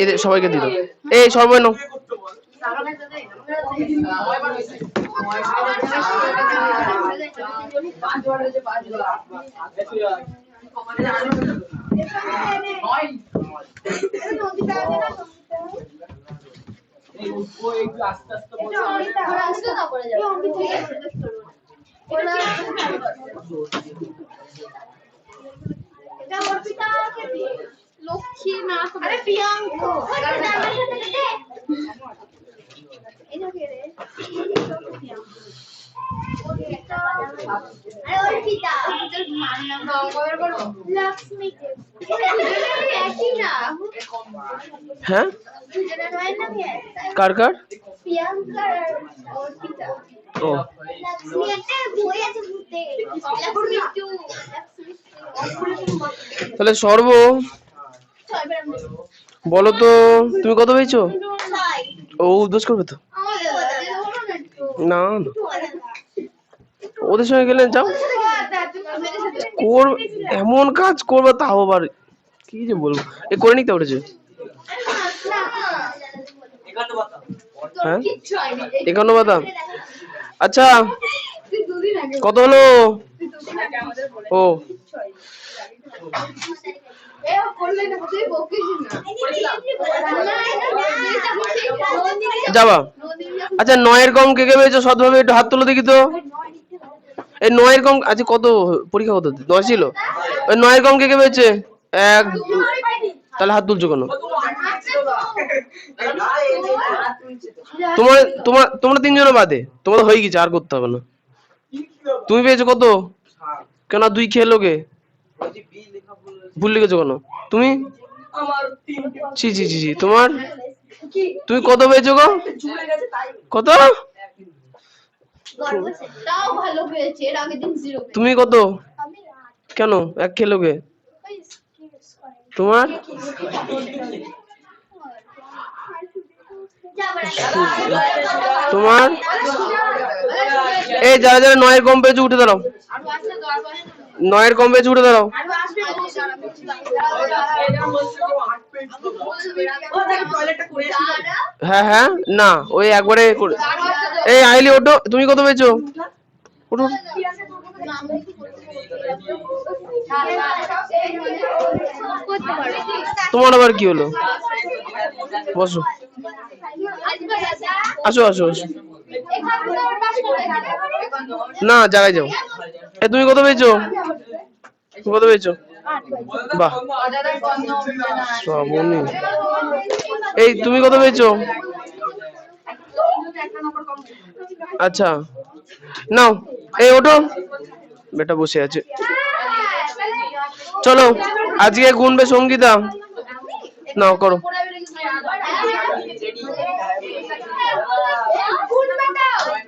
এদের সবাইকে দিল। এই সর্বই নাও। লক্ষ্মী না আরে প্রিয়াঙ্কা এটা কে রে আরে অর্পিতা তোর মান নাম কভার করো লক্ষ্মী একই না হ্যাঁ দুজনের হয় না কি কার কার প্রিয়াঙ্কা আর অর্পিতা ও লক্ষ্মী একটা বই আছে ভূতে লক্ষ্মী টু তাহলে সর্ব বলো তো তুমি কত পেয়েছো? ও দোষ করবে তো না না ওদের সঙ্গে গেলে যাও এমন কাজ করবে তাও আবার কি যে বলবো এ করে নিতে উঠেছে হ্যাঁ 51 বাদাম আচ্ছা কত হলো ও যাবা আচ্ছা 9 এর কম কে কে পেয়েছো সৎভাবে একটু হাত তুলো দেখি তো এই 9 এর কম আজ কত পরীক্ষা কত 10 ছিল ওই 9 এর কম কে কে পেয়েছে 1 তাহলে হাত তুলছো কেন তোমার তোমার তোমরা তিনজনের বাদে তোমার হয়ে গেছে আর করতে হবে না তুমি পেয়েছো কত কেন 2 খেলোগে ভুল লিখেছো কেন তুমি জি জি জি জি তোমার তুমি কত পেয়েছো গো কত তাও ভালো পেয়েছে এর আগের দিন 0 তুমি কত কেন 1 খেলোগে তোমার তোমার এই যারা যারা 9 এর কম পেয়েছো উঠে দাঁড়াও 9 এর কম পেয়েছো উঠে দাঁড়াও হ্যাঁ হ্যাঁ না ওই একবারে এই আইলি ওঠো তুমি কত পেয়েছো ওঠো তোমার আবার কি হলো বসো আসো আসো আসো না জায়গায় যাও তুমি কত পেয়েছো কত পেয়েছো বাহ শ্রাবণী এই তুমি কত পেয়েছো আচ্ছা নাও এই ওঠো বেটা বসে আছে চলো আজকে গুনবে সঙ্গীতা নাও করো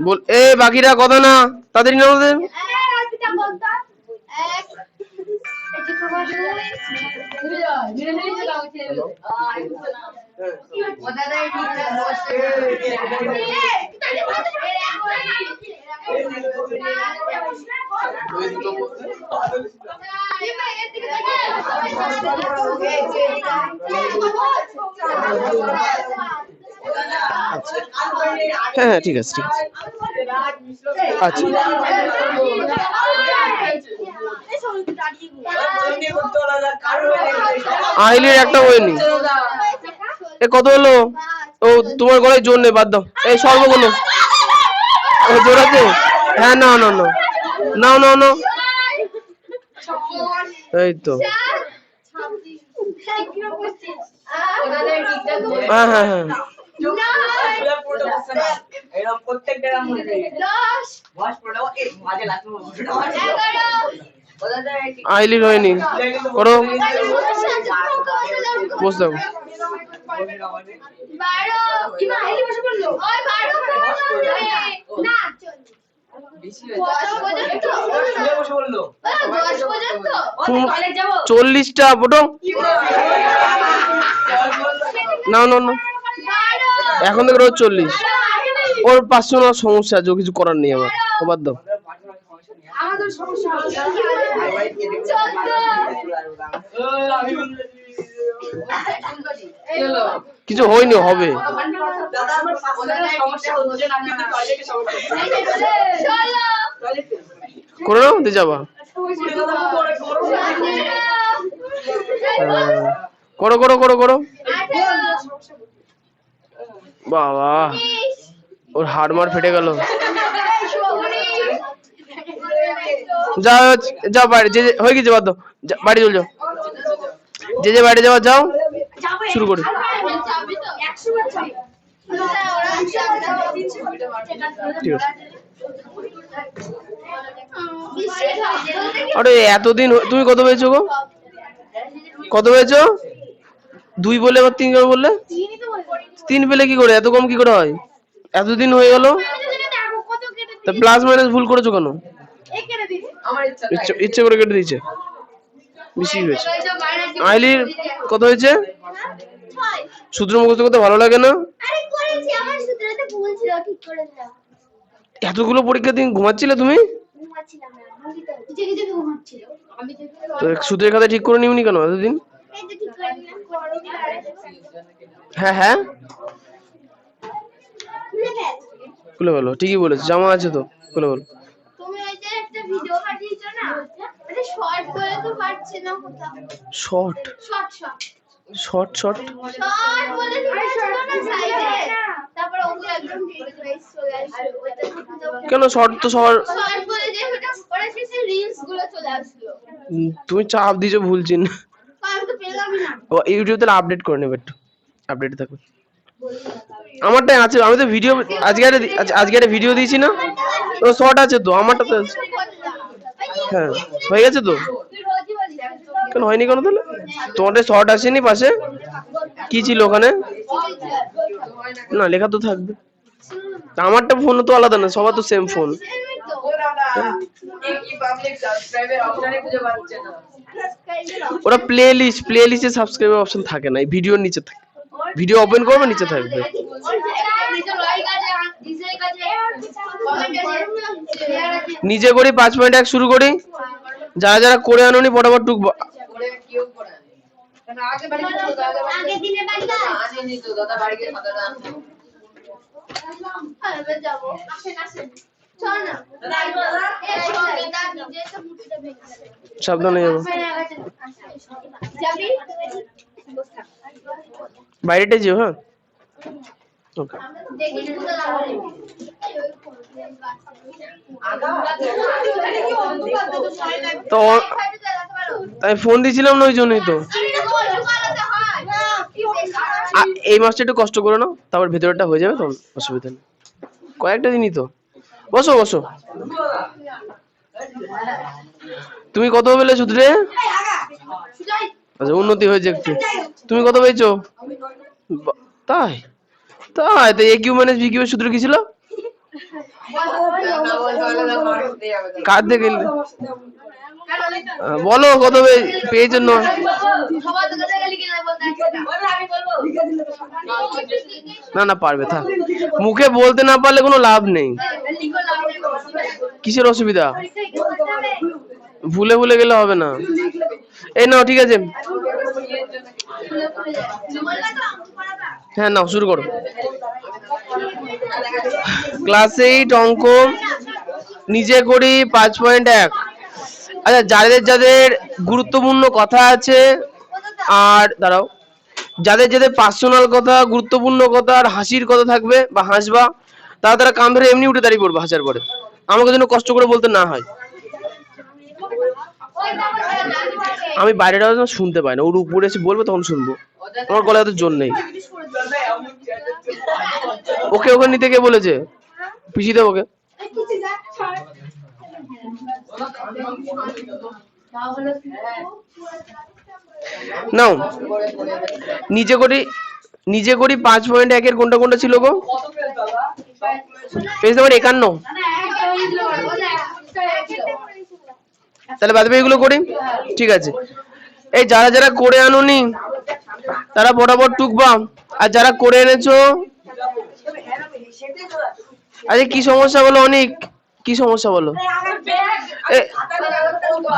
বল এ বাকিরা কথা না তাদের নাও দেন হ্যাঁ ঠিক আছে ঠিক আছে আচ্ছা আহিলের একটা হয়নি এ কত হলো ও তোমার গলায় জোর নেই বাদ দাও এই সর্বগুলো ও জোর আছে হ্যাঁ না না না নাও নাও নাও এই তো হ্যাঁ হ্যাঁ হ্যাঁ আইলির হয়নি করো বসে যাও চল্লিশটা ফটো নাও নাও নাও এখন থেকে রোজ 40। ওর পার্সোনাল সমস্যা আছে, ও কিছু করার নেই আমার, ও বাদ দাও। আমাদের সমস্যা হচ্ছে কিছু হয়নি, হবে। করে নাও, দিয়ে যাবা। করো করো করো করো। বাবা, ওর হাড় মার ফেটে গেল। যাও যাও বাড়ি, যে হয়ে গেছে, বাদ দাও, বাড়ি চল যাও। যে বাড়ি যাওয়া যাও, শুরু করি। ঠিক আছে। আরে এতদিন তুমি কত পেয়েছো গো? কত পেয়েছো? 2 বলে আবার 3 কেন বললে? 3 পেলে কি করে? এত কম কি করে হয়? এতদিন হয়ে গেল, তা প্লাস মাইনাস ভুল করেছো কেন? ইচ্ছে করে কেটে দিয়েছে, বেশি হয়েছে। আইলির কত হয়েছে? সূত্র মুখস্থ করতে ভালো লাগে না? এতগুলো পরীক্ষা দিন ঘুমাচ্ছিলে তুমি? তো সূত্রের খাতা ঠিক করে নিওনি কেন এতদিন? হ্যাঁ হ্যাঁ, খুলে বলো, ঠিকই বলেছো, জামা আছে তো, খুলে বলো। শর্ট শর্ট শর্ট কেন? শর্ট তো সবার, তুমি চাপ দিয়েছো ভুল চিহ্ন। ও ইউটিউব তাহলে আপডেট করে নেবে, একটু আপডেট থাকবে। আমারটাই আছে, আমি তো ভিডিও আজকে একটা ভিডিও দিয়েছি না, ও শর্ট আছে তো, আমারটা তো আছে। হ্যাঁ হয়ে গেছে তো। কেন হয়নি কেন তাহলে? তোমাদের শর্ট আসেনি পাশে? কি ছিল ওখানে? না লেখা তো থাকবে। আমারটা ফোন তো আলাদা না, সবার তো সেম ফোন। ওরা প্লেলিস্টে সাবস্ক্রাইবার অপশন থাকে না, এই ভিডিওর নিচে থাকে। ভিডিও ওপেন করবে, নিচে থাকবে। নিজে করি 5.1 শুরু করি। যারা যারা করে আনোনি ফটাফট টুকবো। সাবধানে যাবো, বাইরেটা যেও। হ্যাঁ ওকে। তো তাই ফোন দিয়েছিলাম না, ওই জন্যই তো। এই মাসটা একটু কষ্ট করে নাও, তারপর ভেতরটা হয়ে যাবে, তখন অসুবিধা নেই। কয়েকটা দিনই তো। বসো বসো। তুমি কত পেলে সূত্রে? আচ্ছা, উন্নতি হয়েছে একটু। তুমি কত পেয়েছো? তাই তাই তো একিউ মাইনাস বিকিউ এর সূত্র কি ছিল? কার দেখে বলো কত পেয়েছো? না না পারবে, থাক। মুখে বলতে না পারলে কোনো লাভ নেই। কিসের অসুবিধা? ভুলে ভুলে গেলে হবে না। এই নাও, ঠিক আছে। হ্যাঁ নাও, শুরু করো। ক্লাস 8 অঙ্ক, নিজে করি 5.1। আচ্ছা, যাদের যাদের গুরুত্বপূর্ণ কথা আছে, আর দাঁড়াও, যাদের যাদের পার্সোনাল কথা, গুরুত্বপূর্ণ কথা আর হাসির কথা থাকবে বা হাসবা, তারা তারা কান ধরে এমনি উঠে দাঁড়িয়ে পড়বে হাসার পরে, আমাকে যেন কষ্ট করে বলতে না হয়। আমি বাইরেটা শুনতে পাই না, ওর উপরে এসে বলবে তখন শুনবো, আমার গলায় তো জোর নেই। ওকে ওখানে নিতে কে বলেছে? পিছিয়ে দেবো ওকে। নাও, নিজে করি 5.1 এর কোনটা কোনটা ছিল গো? Page number 51। তাহলে বাদ বাকি এগুলো করি, ঠিক আছে। এই যারা যারা করে আনোনি তারা ফটাফট টুকবা, আর যারা করে এনেছো আরে কি সমস্যা বলো অনেক, কি সমস্যা বলো?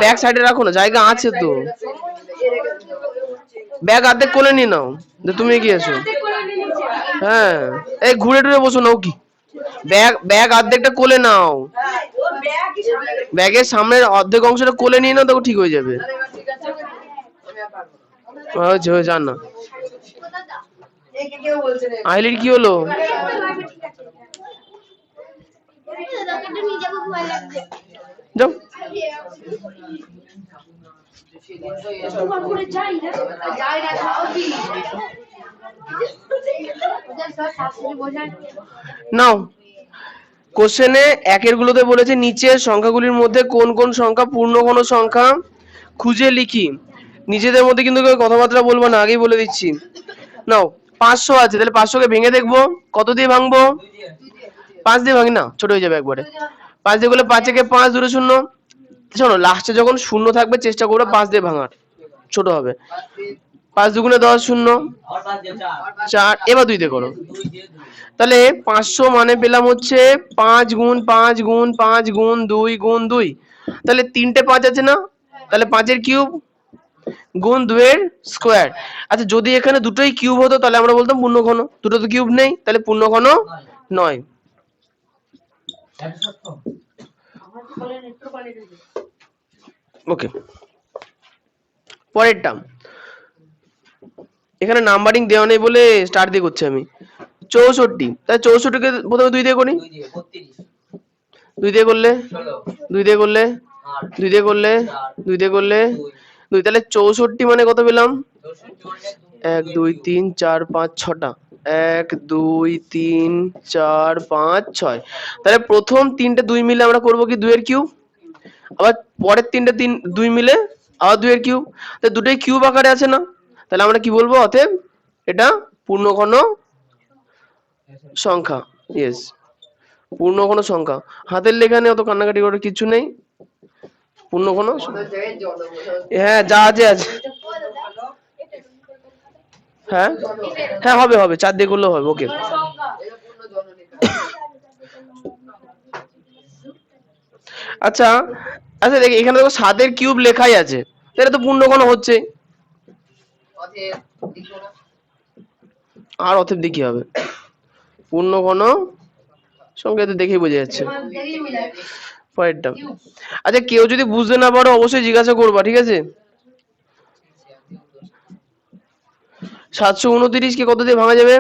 ব্যাক সাইডে রাখো না, জায়গা আছে তো। ব্যাগ অর্ধেক কোলে নিয়ে নাও, তুমি এগিয়েছো। হ্যাঁ, এই ঘুরে টুরে বসো নাও কি, ব্যাগ অর্ধেকটা কোলে নাও, ব্যাগের সামনের অর্ধেক অংশটা কোলে নিয়ে নাও, তখন ঠিক হয়ে যাবে। হয়েছে হয়েছে, আর না। আইলির কি হলো? যাও। নাও, কোশ্চেনে একের গুলোতে বলেছে নিচের সংখ্যাগুলির মধ্যে কোন কোন সংখ্যা পূর্ণঘন সংখ্যা খুঁজে লিখি। নিজেদের মধ্যে কিন্তু কেউ কথাবার্তা বলবো না, আগেই বলে দিচ্ছি। নাও, 500 আছে, তাহলে 500 কে ভেঙে দেখবো, কত দিয়ে ভাঙবো? 5 দিয়ে ভাঙি না, ছোট হয়ে যাবে একবারে। 5 দিয়ে করলে 5 একে 5, 2 শূন্য। শোনো, লাস্টে যখন শূন্য থাকবে চেষ্টা করবে 5 দিয়ে ভাঙার, ছোট হবে। 5 দুগুণে 10, শূন্য 4, এবার 2 দিয়ে করো। তাহলে 500 মানে পেলাম হচ্ছে 5 গুণ 5 গুণ 5 গুণ 2 গুণ 2। তাহলে 3টে 5 আছে না, তাহলে 5 এর কিউব গুণ 2 এর স্কোয়ার। আচ্ছা, যদি এখানে দুটোই কিউব হতো তাহলে আমরা বলতাম পূর্ণঘন, দুটো তো কিউব নেই, তাহলে পূর্ণঘন নয়। ওকে, পরেরটা। এখানে নাম্বারিং দেওয়া নেই বলে স্টার দিয়ে করছি আমি। 64, তাহলে 64 কে প্রথমে 2 দিয়ে করি। 2 দিয়ে করলে 2 দিয়ে করলে 2 দিয়ে করলে 2 দিয়ে করলে 2, তাহলে 64 মানে কত পেলাম? 1 2 3 4 5 6টা, 1 2 3 4 5 6। তাহলে প্রথম 3টে 2 মিলে আমরা করব কি 2 এর কিউব, আবার পরের 3টে 2 মিলে আবার 2 এর কিউব। তাহলে দুটোই কিউব আকারে আছে না, তাহলে আমরা কি বলবো? অতএব এটা পূর্ণঘন সংখ্যা। ইয়েস, পূর্ণঘন সংখ্যা। হাতের লেখা নেই, অত কান্নাকাটি করার কিছু নেই, পূর্ণঘন। হ্যাঁ, যা আছে আছে। হ্যাঁ হ্যাঁ, হবে হবে, 4 দিয়ে করলেও হবে। ওকে, আচ্ছা আচ্ছা, দেখ এখানে দেখো 7 এর কিউব লেখাই আছে, এটা তো পূর্ণঘন হচ্ছে। আর অতএব দিয়ে কি হবে? পূর্ণঘন সংখ্যা, তো দেখেই বোঝা যাচ্ছে। পরেরটা। আচ্ছা, কেউ যদি বুঝতে না পারো অবশ্যই জিজ্ঞাসা করবা, ঠিক আছে? 729 কে কত দিয়ে ভাঙা যাবে?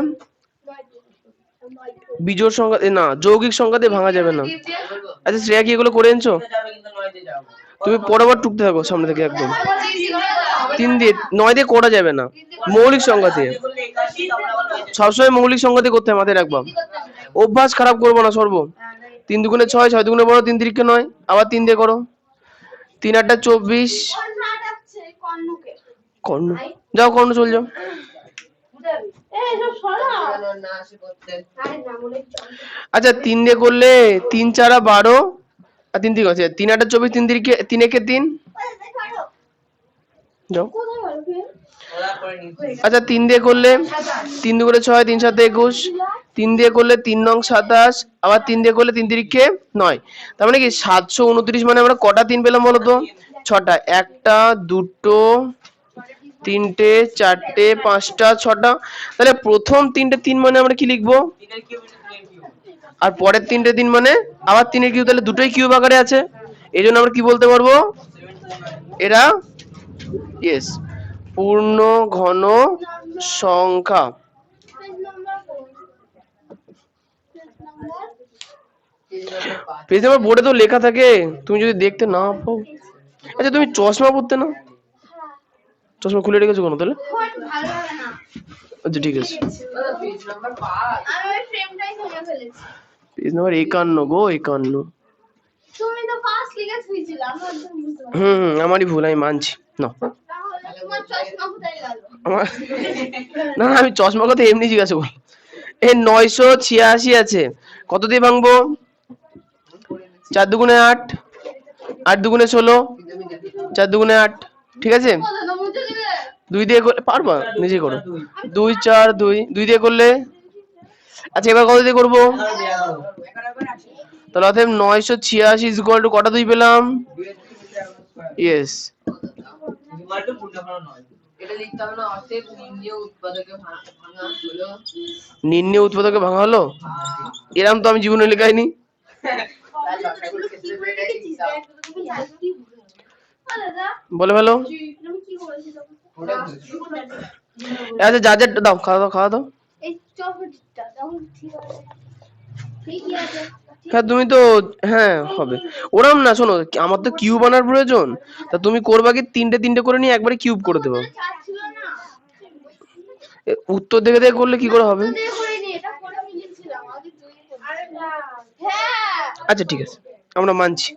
বিজোড় সংখ্যা না, যৌগিক সংখ্যা দিয়ে ভাঙা যাবে না। আচ্ছা শ্রেয়া, কি এগুলো করে এনেছো? তুমি পরবার টুকতে থাকো সামনে থেকে একদম। 3 দিয়ে 9 দিয়ে করা যাবে না, মৌলিক সংখ্যা দিয়ে। সবসময় মৌলিক সংখ্যা দিয়ে করতে হবে, মাথায় রাখবা। অভ্যাস খারাপ করবো না সর্ব। 3 দুগুণে 6, 6 দুগুণে 12, 3 তিরিকে 9, আবার 3 দিয়ে করো। 3 8 24। কর্ণ, যাও কর্ণ, চল যাও। আচ্ছা 3 দিয়ে করলে 3 4 12, আর 3 3 আছে, 3 8 24, 3 তিরিকে 3 একে 3, যাও। আচ্ছা 3 দিয়ে করলে 3 দুগুণে 6, 3 7 21, 3 দিয়ে করলে 3 নং 27, আবার 3 দিয়ে করলে 3 তিরিকে 9। তার মানে কি 729 মানে আমরা কটা 3 পেলাম বলো তো? 6টা। 1টা 2টো 3টে 4টে 5টা 6টা। তাহলে প্রথম 3টে 3 মানে আমরা কি লিখবো? আর পরের 3টে 3 মানে আবার 3 এর কিউব, তাহলে দুটোই কিউব আকারে আছে, এই জন্য আমরা কি বলতে পারবো? এরা ইয়েস পূর্ণ ঘন সংখ্যা। পেজ নাম্বার বোর্ডে তো লেখা থাকে, তুমি যদি দেখতে না পাও। আচ্ছা তুমি চশমা পড়তে না? চশমা খুলে রেখেছো কেন তাহলে? আচ্ছা ঠিক আছে, পেজ নাম্বার 51 গো, 51। তুমি তো পাস লিখে দিয়েছিলে, আমি একদম বুঝতে পারছি। আমারই ভুল, আমি মানছি না। তোমার চশমা কোথায় গেল? আমার না না, আমি চশমা কথা এমনি জিজ্ঞাসা করি। এই 986 আছে, কত দিয়ে ভাঙবো? 4 দুগুণে 8, 8 দুগুণে 16, 4 দুগুণে 8, ঠিক আছে? 2 দিয়ে করলে পারবা, নিজে করো। 2 4 2, 2 দিয়ে করলে আচ্ছা এবার কত দিয়ে করবো? তাহলে অতএব 986 ইজ ইকুয়াল টু কটা 2 পেলাম? ইয়েস। এটা লিখতে হবে না, অতএব নির্ণেয় উৎপাদকে ভাঙা হলো। নির্ণেয় উৎপাদকে ভাঙা হলো? এরম তো আমি জীবনে লেখাইনি। বলে ফেলো। আচ্ছা যা যা দাও, খাওয়া দাও। হ্যাঁ তুমি তো, হ্যাঁ হবে। ওরম না, শোনো আমার তো কিউব আনার প্রয়োজন, তা তুমি করবা কি তিনটে তিনটে করে নিয়ে একবারে কিউব করে দেবো। উত্তর দেখে দেখে করলে কি করে হবে? আচ্ছা ঠিক আছে, আমরা মানছি।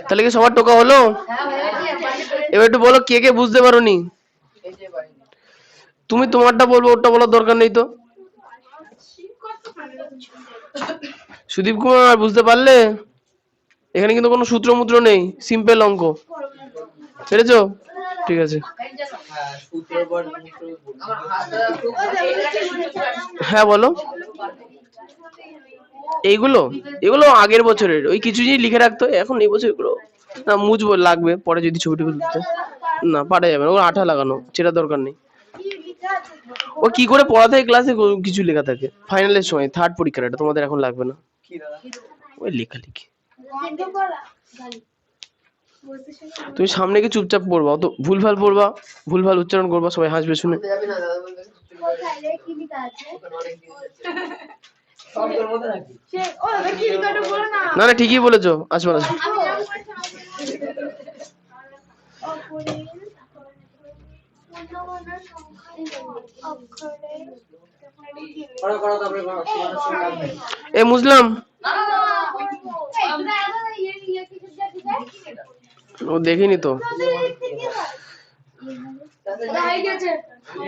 তাহলে কি সবার টোকা হলো? এবার একটু বলো কে কে বুঝতে পারোনি। তুমি তোমারটা বলবো, ওটা বলার দরকার নেই তো। সুদীপ কুমার বুঝতে পারলে? এখানে কিন্তু কোনো সূত্র মুদ্র নেই, সিম্পল অঙ্ক, পেরেছো? ঠিক আছে। হ্যাঁ বলো। এইগুলো এগুলো আগের বছরের, ওই কিছু জিনিস লিখে রাখতো, এখন এই বছর এগুলো না মুছবো, লাগবে পরে যদি ছবি টবি তুলতে। না পারা যাবে না, ওর আঠা লাগানো, সেটা দরকার নেই। ও কি করে পড়া থাকে ক্লাসে, কিছু লেখা থাকে ফাইনালের সময়, থার্ড পরীক্ষার, এটা তোমাদের এখন লাগবে না। ওই লেখালেখি। তুমি সামনে গিয়ে চুপচাপ পড়বা, অত ভুলভাল পড়বা, ভুলভাল উচ্চারণ করবা, সবাই হাসবে শুনে। না না ঠিকই বলেছো, আসবে না। এ মুসলাম, ও দেখিনি তো।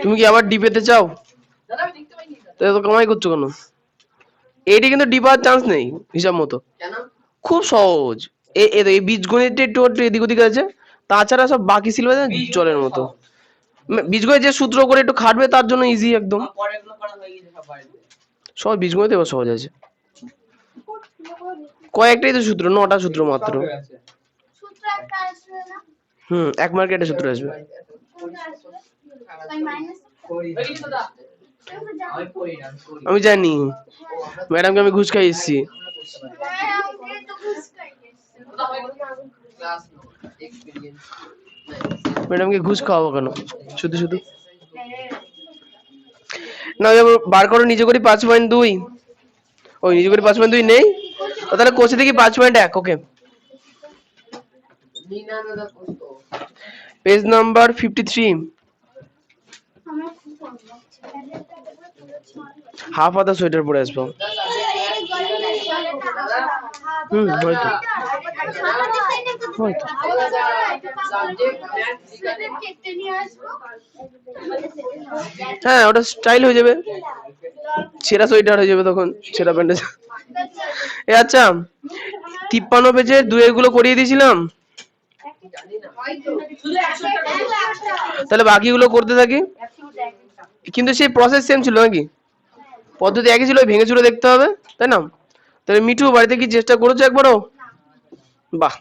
তুমি কি আবার ডি পেতে চাও? তাহলে তো কামাই করছো কেন? এইটা কিন্তু ডি পাওয়ার চান্স নেই হিসাব মতো, খুব সহজ। এই বীজগণিতটা একটু একটু এদিক ওদিক আছে, তাছাড়া সব বাকি সিলেবাস জলের মতো। বীজগণিত যে সূত্র করে একটু খাটবে তার জন্য ইজি একদম। সব বীজগণিত এবার সহজ আছে, কয়েকটাই তো সূত্র, 9টা সূত্র মাত্র। এক মার্কে একটা সূত্র আসবে। আমি জানি, ম্যাডামকে আমি ঘুষ খাই এসেছি। ম্যাডামকে ঘুষ খাওয়াবো কেন শুধু শুধু? না বার করো, নিজে করি 5.2। ওই নিজে করি 5.2 নেই, তাহলে কোষে দেখি 5.1। ওকে, পেজ নাম্বার 53। হাফ হাতা সোয়েটার পরে আসবো। হয়তো হ্যাঁ, ওটা স্টাইল হয়ে যাবে, ছেঁড়া সোয়েটার হয়ে যাবে তখন, ছেঁড়া প্যান্টে। এ আচ্ছা, 53 পেজের দুয়ের গুলো করিয়ে দিয়েছিলাম, তাহলে বাকিগুলো করতে থাকি। কিন্তু সেই প্রসেস সেম ছিল নাকি? পদ্ধতি একই ছিল, ভেঙে চুরে দেখতে হবে, তাই না? তাহলে মিঠু বাড়িতে কি চেষ্টা করেছো একবারও? বাহ,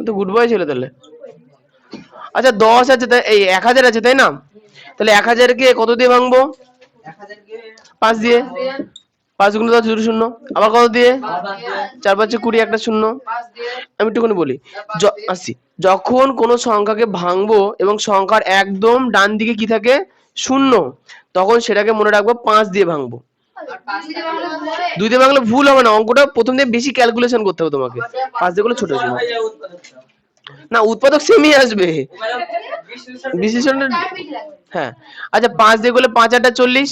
তো গুড বয় ছিল তাহলে। আচ্ছা 10 আছে, এই 1000 আছে তাই না? তাহলে 1000কে কত দিয়ে ভাঙবো? 5 দিয়ে। 5 গুণ 10 0 0। আবার কত দিয়ে? 4 5 20, একটা শূন্য। আমি একটুখানি বলি, আসছি, যখন কোনো সংখ্যাকে ভাঙবো এবং সংখ্যার একদম ডান দিকে কি থাকে? শূন্য, তখন সেটাকে মনে রাখবো 5 দিয়ে ভাঙবো। 2 দিয়ে ভাঙলে ভুল হবে না, অঙ্কটা প্রথম দিয়ে বেশি ক্যালকুলেশন করতে হবে তোমাকে, 5 দিয়ে গুলো ছোট ছোট। না উৎপাদক সেমই আসবে, বিশেষণ। হ্যাঁ আচ্ছা, 5 দিয়ে করলে 5 8 40।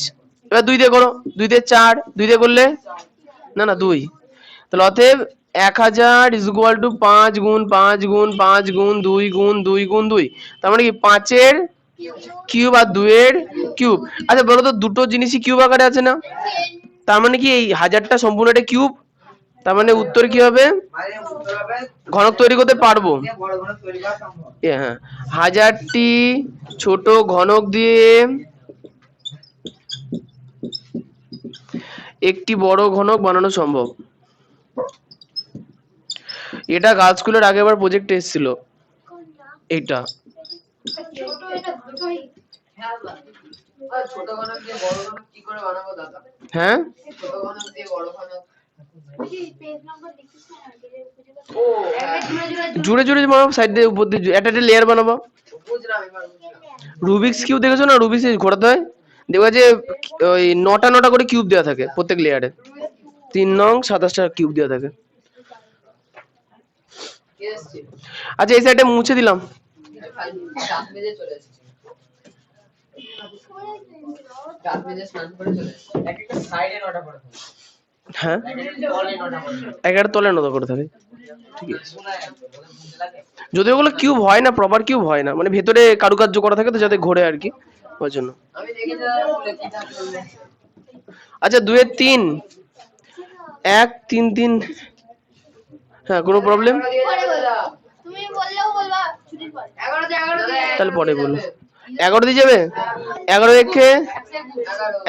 এবার 2 দিয়ে করো, 2 দিয়ে 4, 2 দিয়ে করলে না 2। তাহলে অতএব 1000 ইজ ইকুয়াল টু 5 গুণ 5 গুণ 5 গুণ 2 গুণ 2 গুণ 2। তার মানে কি 5 এর কিউব আর 2 এর কিউব। আচ্ছা বলো তো, দুটো জিনিসই কিউব আকারে আছে না? তার মানে কি এই 1000টা সম্পূর্ণ একটা কিউব, তার মানে উত্তর কি হবে? ঘনক তৈরি করতে পারবো। হ্যাঁ, 1000টি ছোট ঘনক দিয়ে একটি বড় ঘনক বানানো সম্ভব। এটা গার্লস স্কুলের আগেরবার প্রজেক্ট এসেছিল। এটা ছোট এটা দুটোই। হ্যাঁ বা। ছোট ঘনক দিয়ে বড় ঘনক কি করে বানাবো দাদা? হ্যাঁ ছোট ঘনক দিয়ে বড় ঘনক। কি পেজ নাম্বার লিখিস না ও জুড়ে জুড়ে বানাবো, সাইড দিয়ে উপর দিয়ে একটা একটা লেয়ার বানাবো। বুঝলাম এবার বুঝলাম। রুবিক্স কিউব দেখেছো না? রুবিক্স ঘোরাতে হয়, দেখবা যে ওই 9টা করে কিউব দেওয়া থাকে প্রত্যেক লেয়ারে। 3 নং 27টা কিউব দেওয়া থাকে। এসছে আচ্ছা এই সাইডে মুছে দিলাম। দাঁত মেজে চলে এসেছে। দাঁত মেজে স্নান করে চলে এসেছে। এক একটা সাইডে 9টা করে থাকে। হ্যাঁ তলে 9টা করে থাকে। 11 তলে 9 করে থাকে। ঠিক আছে, যদি ওগুলো কিউব হয় না, প্রপার কিউব হয় না, মানে ভেতরে কারুকার্য করা থাকে তো যাতে ঘোরে আর কি, ওই জন্য। আমি দেখেছি দাদা বলে কি থাকবে। আচ্ছা 2 এর 3 1 3 3, হ্যাঁ কোনো প্রবলেম? তুমি বললেও বলবা ছুটির পরে 11 তাহলে পরে বলো। 11 দিয়ে যাবে? 11 একে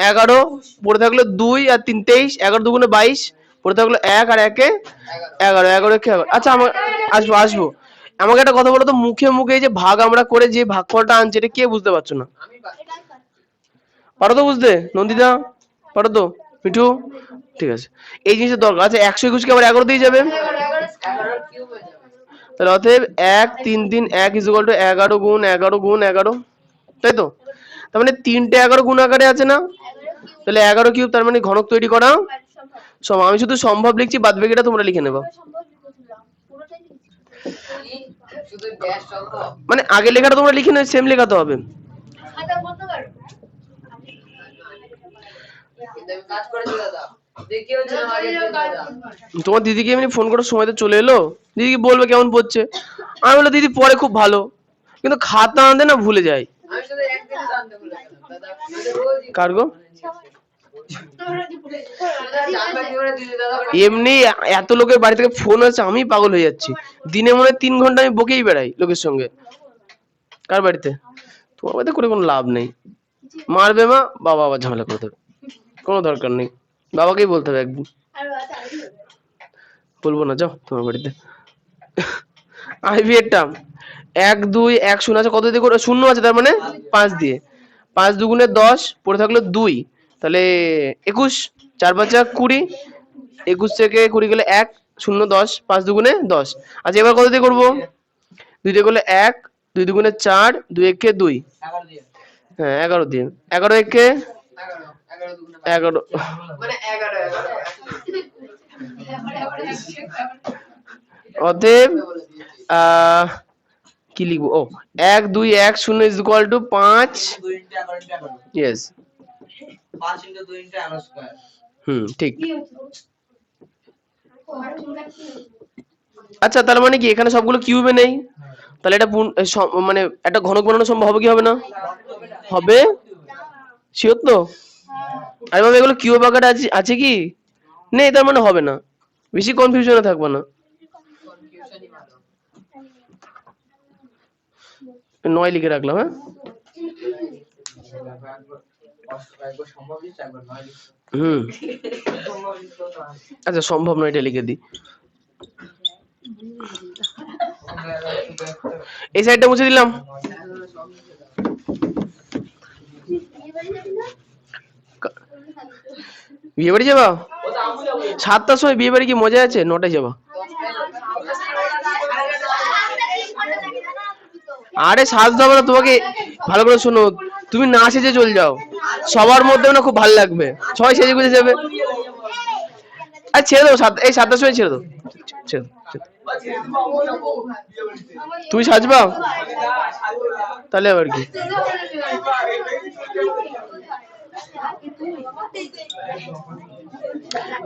11 পড়ে থাকলো 2 আর 3 23, 11 দুগুণে 22 পড়ে থাকলো 1 আর 1 এ 11, 11 একে 11। আচ্ছা আমার আসবো আসবো, আমাকে একটা কথা বলো তো, মুখে মুখে এই যে ভাগ আমরা করে যে ভাগফলটা আনছে এটা কে বুঝতে পারছো না? আমি পারো তো বুঝতে? নন্দিতা পারো তো? মিঠু ঠিক আছে, এই জিনিসের দরকার। আচ্ছা 121 কে আবার 11 দিয়ে যাবে, 11 কিউব হয়ে যাবে। তাহলে অতএব 1 3 3 1 = 11 গুণ 11 গুণ 11, তাই তো? তার মানে 3টে 11 গুণ আকারে আছে না, তাহলে 11 কিউব, তার মানে ঘনক তৈরি করা সম্ভব। আমি শুধু সম্ভব লিখছি, বাদ বাকিটা তোমরা লিখে নেবা। শুধু ড্যাশ চলতো। মানে আগে লেখাটা তোমরা লিখে নেবে, সেম লেখাতে হবে। খাতা বন্ধ করো। কিন্তু আমি কাজ করেছি দাদা। দেখি হচ্ছে না আগে দাদা। তোমার দিদিকে এমনি ফোন করার সময় তো চলে এলো, দিদিকে বলবে কেমন পড়ছে। আমি বললাম দিদি পরে খুব ভালো, কিন্তু খাতা আনতে না ভুলে যায়। আমি শুধু একদিন জানতে বলে দাদা। আমি রোজই কার্গো জানবা কি করে দিদি দাদা? এমনি এত লোকের বাড়ি থেকে ফোন আছে, আমি পাগল হয়ে যাচ্ছি। দিনে মনে হয় 3 ঘন্টা আমি বকেই বেড়াই লোকের সঙ্গে। কার বাড়িতে? তোমার বাড়িতে করে কোনো লাভ নেই, মারবে মা, বাবা আবার ঝামেলা করে দেবে, কোনো দরকার নেই। বাবাকেই বলতে হবে একদিন। বলবো না, যাও তোমার বাড়িতে। আইভি এর টার্ম 1 2 1 0 আছে, কত দিয়ে করে? 0 আছে, তার মানে 5 দিয়ে। 5 দুগুণে 10 পড়ে থাকলো 2, তাহলে 21, 4 5 20, 21 থেকে 20 গেলে 1 0 10, 5 দুগুণে 10। আচ্ছা এবার কত দিয়ে করবো? 2 দিয়ে করলে 1, 2 দুগুণে 4, 2 একে 2, 11 দিয়ে। হ্যাঁ 11 দিয়ে। 11 একে 11 দুগুণে 11, মানে 11 অতএব কি লিখবো? ও 1 2 1 0 = 5। 2 * 11 * 11। Yes, 5 * 2 * 11 square. ঠিক। আচ্ছা তার মানে কি এখানে সবগুলো কিউবে নেই, তাহলে এটা মানে একটা ঘনক বানানো সম্ভব হবে কি হবে না? হবে, শিওর তো? আরে বাবা এগুলো কিউব আকারে আছে কি? নেই, তার মানে হবে না। বেশি কনফিউশনে থাকবো না। কনফিউশনই ভালো। 9 লিখে রাখলাম। হ্যাঁ একবার সম্ভব লিখছ, একবার নয় লিখছ। সম্ভব লিখছ তো আচ্ছা সম্ভব নয় এটা লিখে দিই। এই সাইডটা মুছে দিলাম। বিয়ে বাড়ি যাবা? 7টার সময় বিয়ে বাড়ি কি মজা আছে? 9টায় যাবা? আরে সাজতে হবে না তোমাকে, ভালো করে শোনো, তুমি না সেজে চলে যাও, সবার মধ্যে না খুব ভালো লাগবে, সবাই সেজে গুজে যাবে। আর ছেড়ে দাও, এই 7টার সময় ছেড়ে দাও, ছেড়ে দাও, ছেড়ে দাও। তুমি সাজবা? তাহলে আবার কি?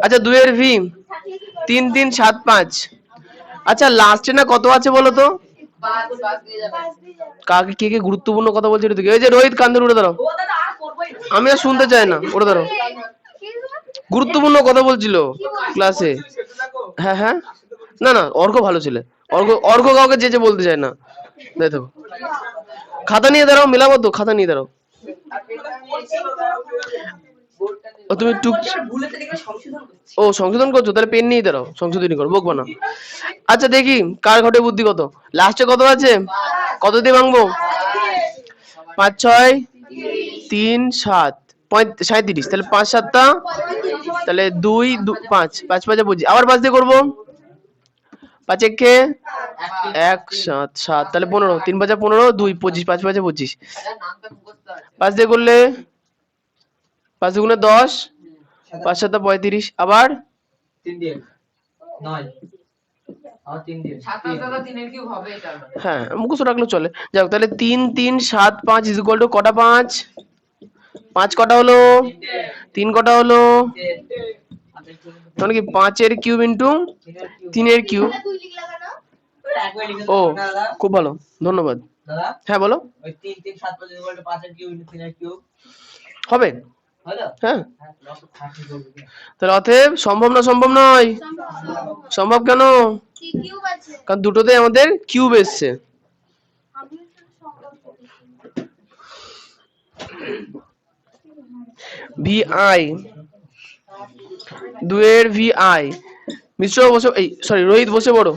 আচ্ছা 2 এর ভি 3 3 7 5। আচ্ছা লাস্টে না কত আছে বলো তো? 5 দিয়ে যাবে। কাকে কে কে গুরুত্বপূর্ণ কথা বলছে এটা দেখে। এই যে রোহিত কান্দুর উঠে দাঁড়াও, আমি আর শুনতে চাই না, উঠে দাঁড়াও। গুরুত্বপূর্ণ কথা বলছিল ক্লাসে। হ্যাঁ হ্যাঁ, না না অর্ঘ ভালো ছিল, অর্ঘ কাউকে যে বলতে চায় না। দেখো খাতা নিয়ে দাঁড়াও, মেলাবো তো, খাতা নিয়ে দাঁড়াও। ও তুমি টুক ও সংশোধন করছো, তাহলে পেন নিয়ে দাঁড়াও, সংশোধনী করো, বকবো না। আচ্ছা দেখি কার ঘটে বুদ্ধি কত, লাস্টে কত আছে, কত দিয়ে ভাঙবো? 5 6 3 7 37, তাহলে 5 7টা, তাহলে 2 5 5 5 বুঝি, আবার 5 দিয়ে করবো, 5 1 1 7 7, তাহলে 15, 3 5 15, 2 25, 5 5 25, 5 দিয়ে করলে 5 দুগুণে 10, 5 7 35, আবার 3 দিয়ে 9 আর 3 দিয়ে 7 হ্যাঁ মুখস্থ রাখলেও চলে, যাক তাহলে 3 3 7 5 ইজ ইকুয়াল টু কটা 5, 5 কটা হলো, 3 কটা হলো, মানে কি 5 এর কিউব ইন্টু 3 এর কিউব। ও খুব ভালো, ধন্যবাদ। দাদা হ্যাঁ বলো, ওই 3 3 7 5 ইকুয়াল টু 5 এর কিউব ইনটু 3 এর কিউব হবে? হলো? হ্যাঁ, হ্যাঁ লসও 30 করবে। তাহলে অতএব সম্ভব না, সম্ভব নয়। সম্ভব কেন? কিউব আছে। কারণ দুটোতে আমাদের কিউব এসছে। আমি সম্ভব করেছি। VI 2 এর VI, মিশ্র বসে, এই সরি রোহিত বসে পড়ো।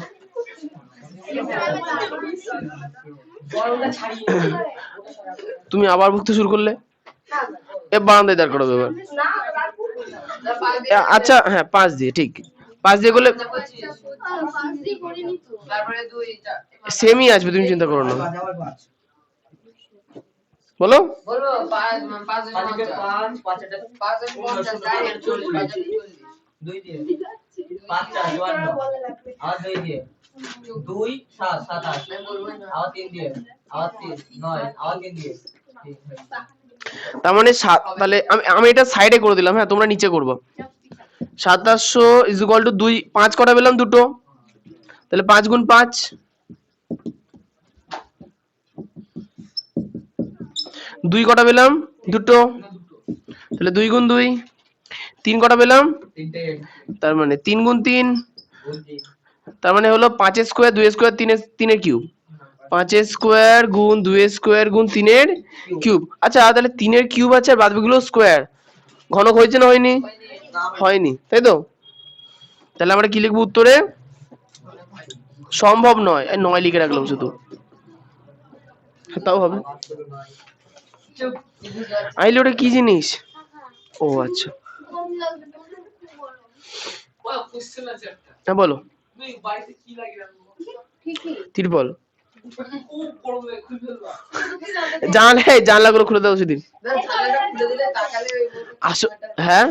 তুমি আবার ভুগতে শুরু করলে, এ বারান্দায় দাঁড় করাবে এবার। আচ্ছা হ্যাঁ 5 দিয়ে, ঠিক 5 দিয়ে করলে সেমই আসবে, তুমি চিন্তা করো না। বলো, বলবো 5 5 5 এটা 5 2 দিয়ে 5 4 52 আর 2 দিয়ে 2 7 7 8 আর 3 দিয়ে আর 3 9 আর 3 দিয়ে তার মানে তাহলে আমি এটা সাইডে করে দিলাম, হ্যাঁ তোমরা নিচে করবে। 2700 ইজ ইকুয়াল টু 2, 5 কটা পেলাম, দুটো, তাহলে 5 গুণ 5, 2 কটা পেলাম, দুটো, তাহলে 2 গুণ 2, 3 কটা পেলাম, তিনটে তার মানে 3 গুণ 3, বলছি তার মানে হলো 5 এর স্কয়ার 2 এর স্কয়ার 3 এর কিউব, 5 এর স্কয়ার গুণ 2 এর স্কয়ার গুণ 3 এর কিউব। আচ্ছা তাহলে 3 এর কিউব আছে আর বাদবাকিগুলো স্কয়ার, ঘনক হয়েছে না হয়নি? হয়নি, তাই তো? তাহলে আমরা কি লিখবো উত্তরে? সম্ভব নয়, 9 লিখে রাখলাম শুধু, তাও হবে। আইলে ওটা কি জিনিস? ও আচ্ছা, হ্যাঁ বলো। তিরপল, জানলাগুলো খুলে দাও সেদিন। হ্যাঁ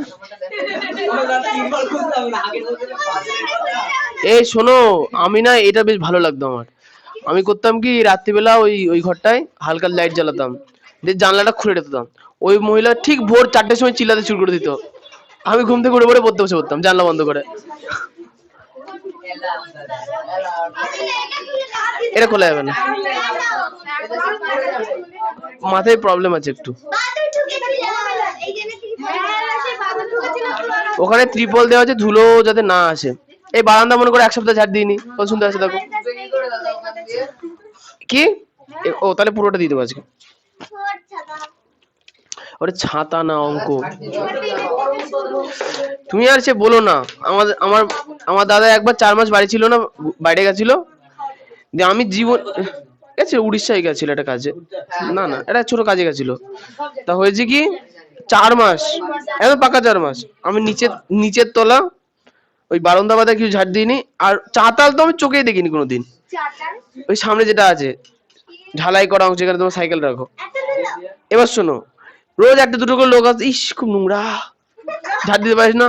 এই শোনো, আমি না এটা বেশ ভালো লাগতো আমার। আমি করতাম কি রাত্রিবেলা ওই ঘরটায় হালকা লাইট জ্বালাতাম, দিয়ে জানলাটা খুলে রেখতাম। ওই মহিলা ঠিক ভোর 4টের সময় চিল্লাতে শুরু করে দিত, আমি ঘুম থেকে উঠে পড়ে পড়তে বসে পড়তাম জানলা বন্ধ করে। এটা খোলা যাবে না, মাথায় প্রবলেম আছে একটু। ওখানে ত্রিপল দেওয়া আছে, ধুলো যাতে না আসে। এই বারান্দা মনে করে 1 সপ্তাহ ঝাড় দিইনি, কত সুন্দর আছে দেখো। কি? ও তাহলে পুরোটা দিয়ে দেবো আজকে। ওরে ছাতা না অঙ্ক, তুমি আর সে বলো না। আমার দাদা একবার 4 মাস বাড়ি ছিল না, বাইরে গেছিল, দিয়ে আমি জীবন গেছে উড়িষ্যায় গেছিল একটা কাজে, না না এটা ছোট কাজে গেছিল। তা হয়েছে কি 4 মাস, একদম পাকা 4 মাস আমি নিচের তলা ওই বারান্দা বাদা কিছু ঝাড় দিইনি। আর চাতাল তো আমি চোখেই দেখিনি কোনোদিন। ওই সামনে যেটা আছে ঢালাই করা অংশ, যেখানে তোমার সাইকেল রাখো। এবার শোনো, রোজ একটা দুটো করে লোক আছে, ইস খুব নোংরা, ঝাড় দিতে পারিস না।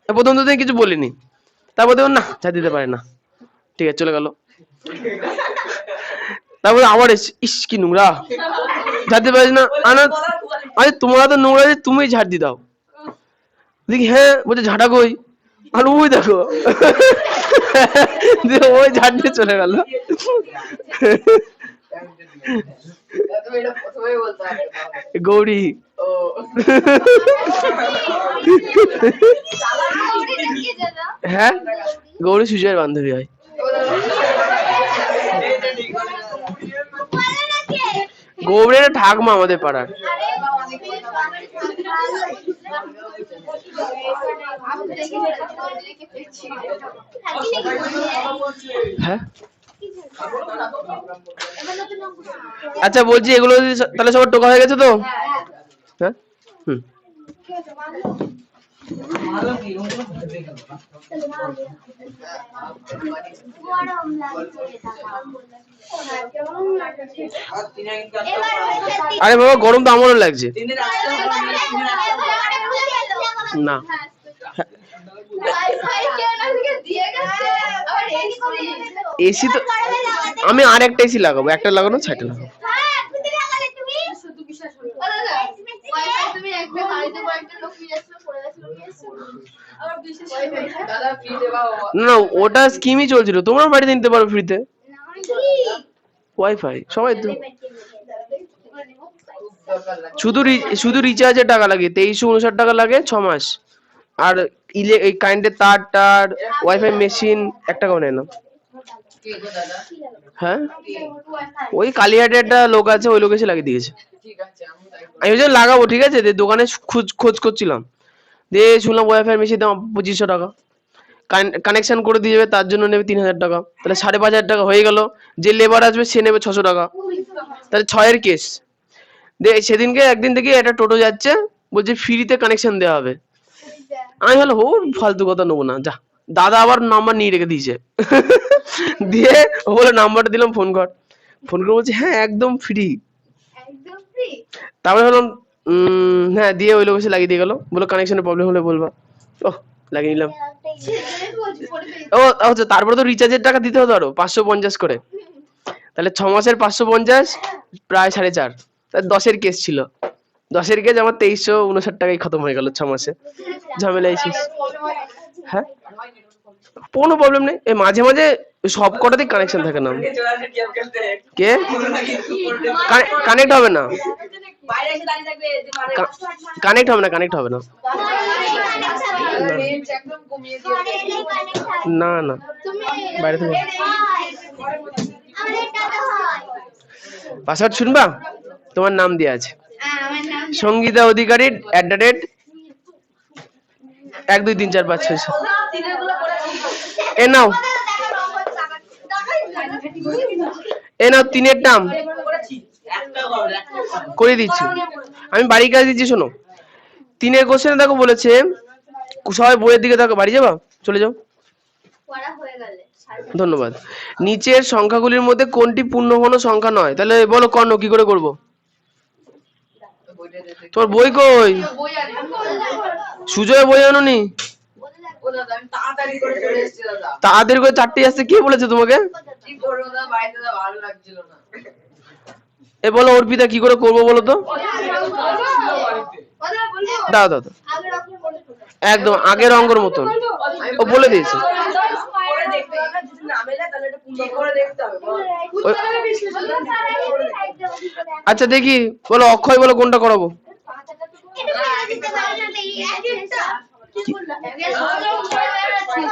প্রথম দুদিন কিছু বলিনি, তারপর দেখুন না ঝাড় দিতে পারে না, ঠিক আছে চলে গেল। তারপরে আবার ইস কি নোংরা, ঝাড় দিতে পারিস না। আরে তোমরা তো নোংরা, তুমি ঝাড় দিয়ে দাও। দেখি হ্যাঁ, বলছে ঝাঁটা কই, আর ওই দেখো ওই ঝাড় দিয়ে চলে গেল। গৌরী হ্যাঁ, গৌরী সুজয়ের বান্ধবী হয়। গৌরের ঠাকমা আমাদের পাড়ার। হ্যাঁ আচ্ছা বলছি এগুলো যদি তাহলে সবার টোকা হয়ে গেছে তো? হ্যাঁ হুম ভালো কি ওগুলো ভেবে গেল আর তিন এক আরে বাবা গরম তো আমারও লাগছে। তিনের আসতে না এসি তো আমি আর একটা এসি লাগাবো, একটা লাগানো ছাইটা লাগাবো। না না ওটা স্কিমই চলছিল, তোমার বাড়িতে নিতে পারো ফ্রিতে ওয়াইফাই সবাই তো। শুধু রিচার্জের টাকা লাগে 2359 টাকা লাগে 6 মাস। আর এই কারেন্টের তার ওয়াইফাই মেশিন 1 টাকাও নেয় না। কে গো দাদা? হ্যাঁ ওই কালীহাটে একটা লোক আছে, ওই লোক এসে লাগিয়ে দিয়েছে। ঠিক আছে আমি তাই আমি ওই জন্য লাগাবো ঠিক আছে, দিয়ে দোকানে খোঁজ করছিলাম, দিয়ে শুনলাম ওয়াইফাই মেশিন দাম 2500 টাকা, কানেকশন করে দিয়ে যাবে তার জন্য নেবে 3000 টাকা, তাহলে 5500 টাকা হয়ে গেল। যে লেবার আসবে সে নেবে 600 টাকা, তাহলে 6 কেস। দিয়ে সেদিনকে একদিন থেকে একটা টোটো যাচ্ছে, বলছে ফ্রিতে কানেকশন দেওয়া হবে। আমি হলো হো ফালতু কথা নেবো না, যা। দাদা আবার নাম্বার নিয়ে রেখে দিয়েছে। দিয়ে ও বলে নাম্বারটা দিলাম, ফোন করে বলছে হ্যাঁ একদম ফ্রি। তারপরে হলাম হ্যাঁ, দিয়ে ওই লোক এসে লাগিয়ে দিয়ে গেল, বলে কানেকশনের প্রবলেম হলে বলবা। ও লাগিয়ে নিলাম। ও আচ্ছা, তারপরে তো রিচার্জের টাকা দিতে হতো আরো 550 করে, তাহলে 6 মাসের 550 প্রায় 4.5, তাহলে 10 কেস ছিল। 10 কেস আমার 2359 টাকায় খতম হয়ে গেল 6 মাসে, ঝামেলা শেষ। হ্যাঁ কোনো প্রবলেম নেই, এই মাঝে মাঝে সব কটাতেই কানেকশন থাকে না। কে কানেক্ট হবে না, কানেক্ট হবে না না না বাইরে থেকে। পাসওয়ার্ড শুনবা, তোমার নাম দেওয়া আছে সঙ্গীতা অধিকারী @1234567। এ নাও 3-এর নাম করে দিচ্ছি, আমি বাড়ির কাছে দিচ্ছি। শোনো 3-এর কোশ্চেনে দেখো বলেছে, সবাই বইয়ের দিকে দেখো, বাড়ি যাবা, চলে যাও, ধন্যবাদ। নিচের সংখ্যাগুলির মধ্যে কোনটি পূর্ণঘন সংখ্যা নয়? তাহলে বলো কর্ণ, কি করে করবো? তোমার বই কই? সুজয় বই আনোনি? তাড়াতাড়ি করে 4টে আসতে কে বলেছে তোমাকে? এ বলো অর্পিতা, কি করে করবো বলো তো? দাও একদম আগের অঙ্গের মতন, ও বলে দিয়েছে। আচ্ছা দেখি, বলো অক্ষয়, বলো কোনটা করাবো?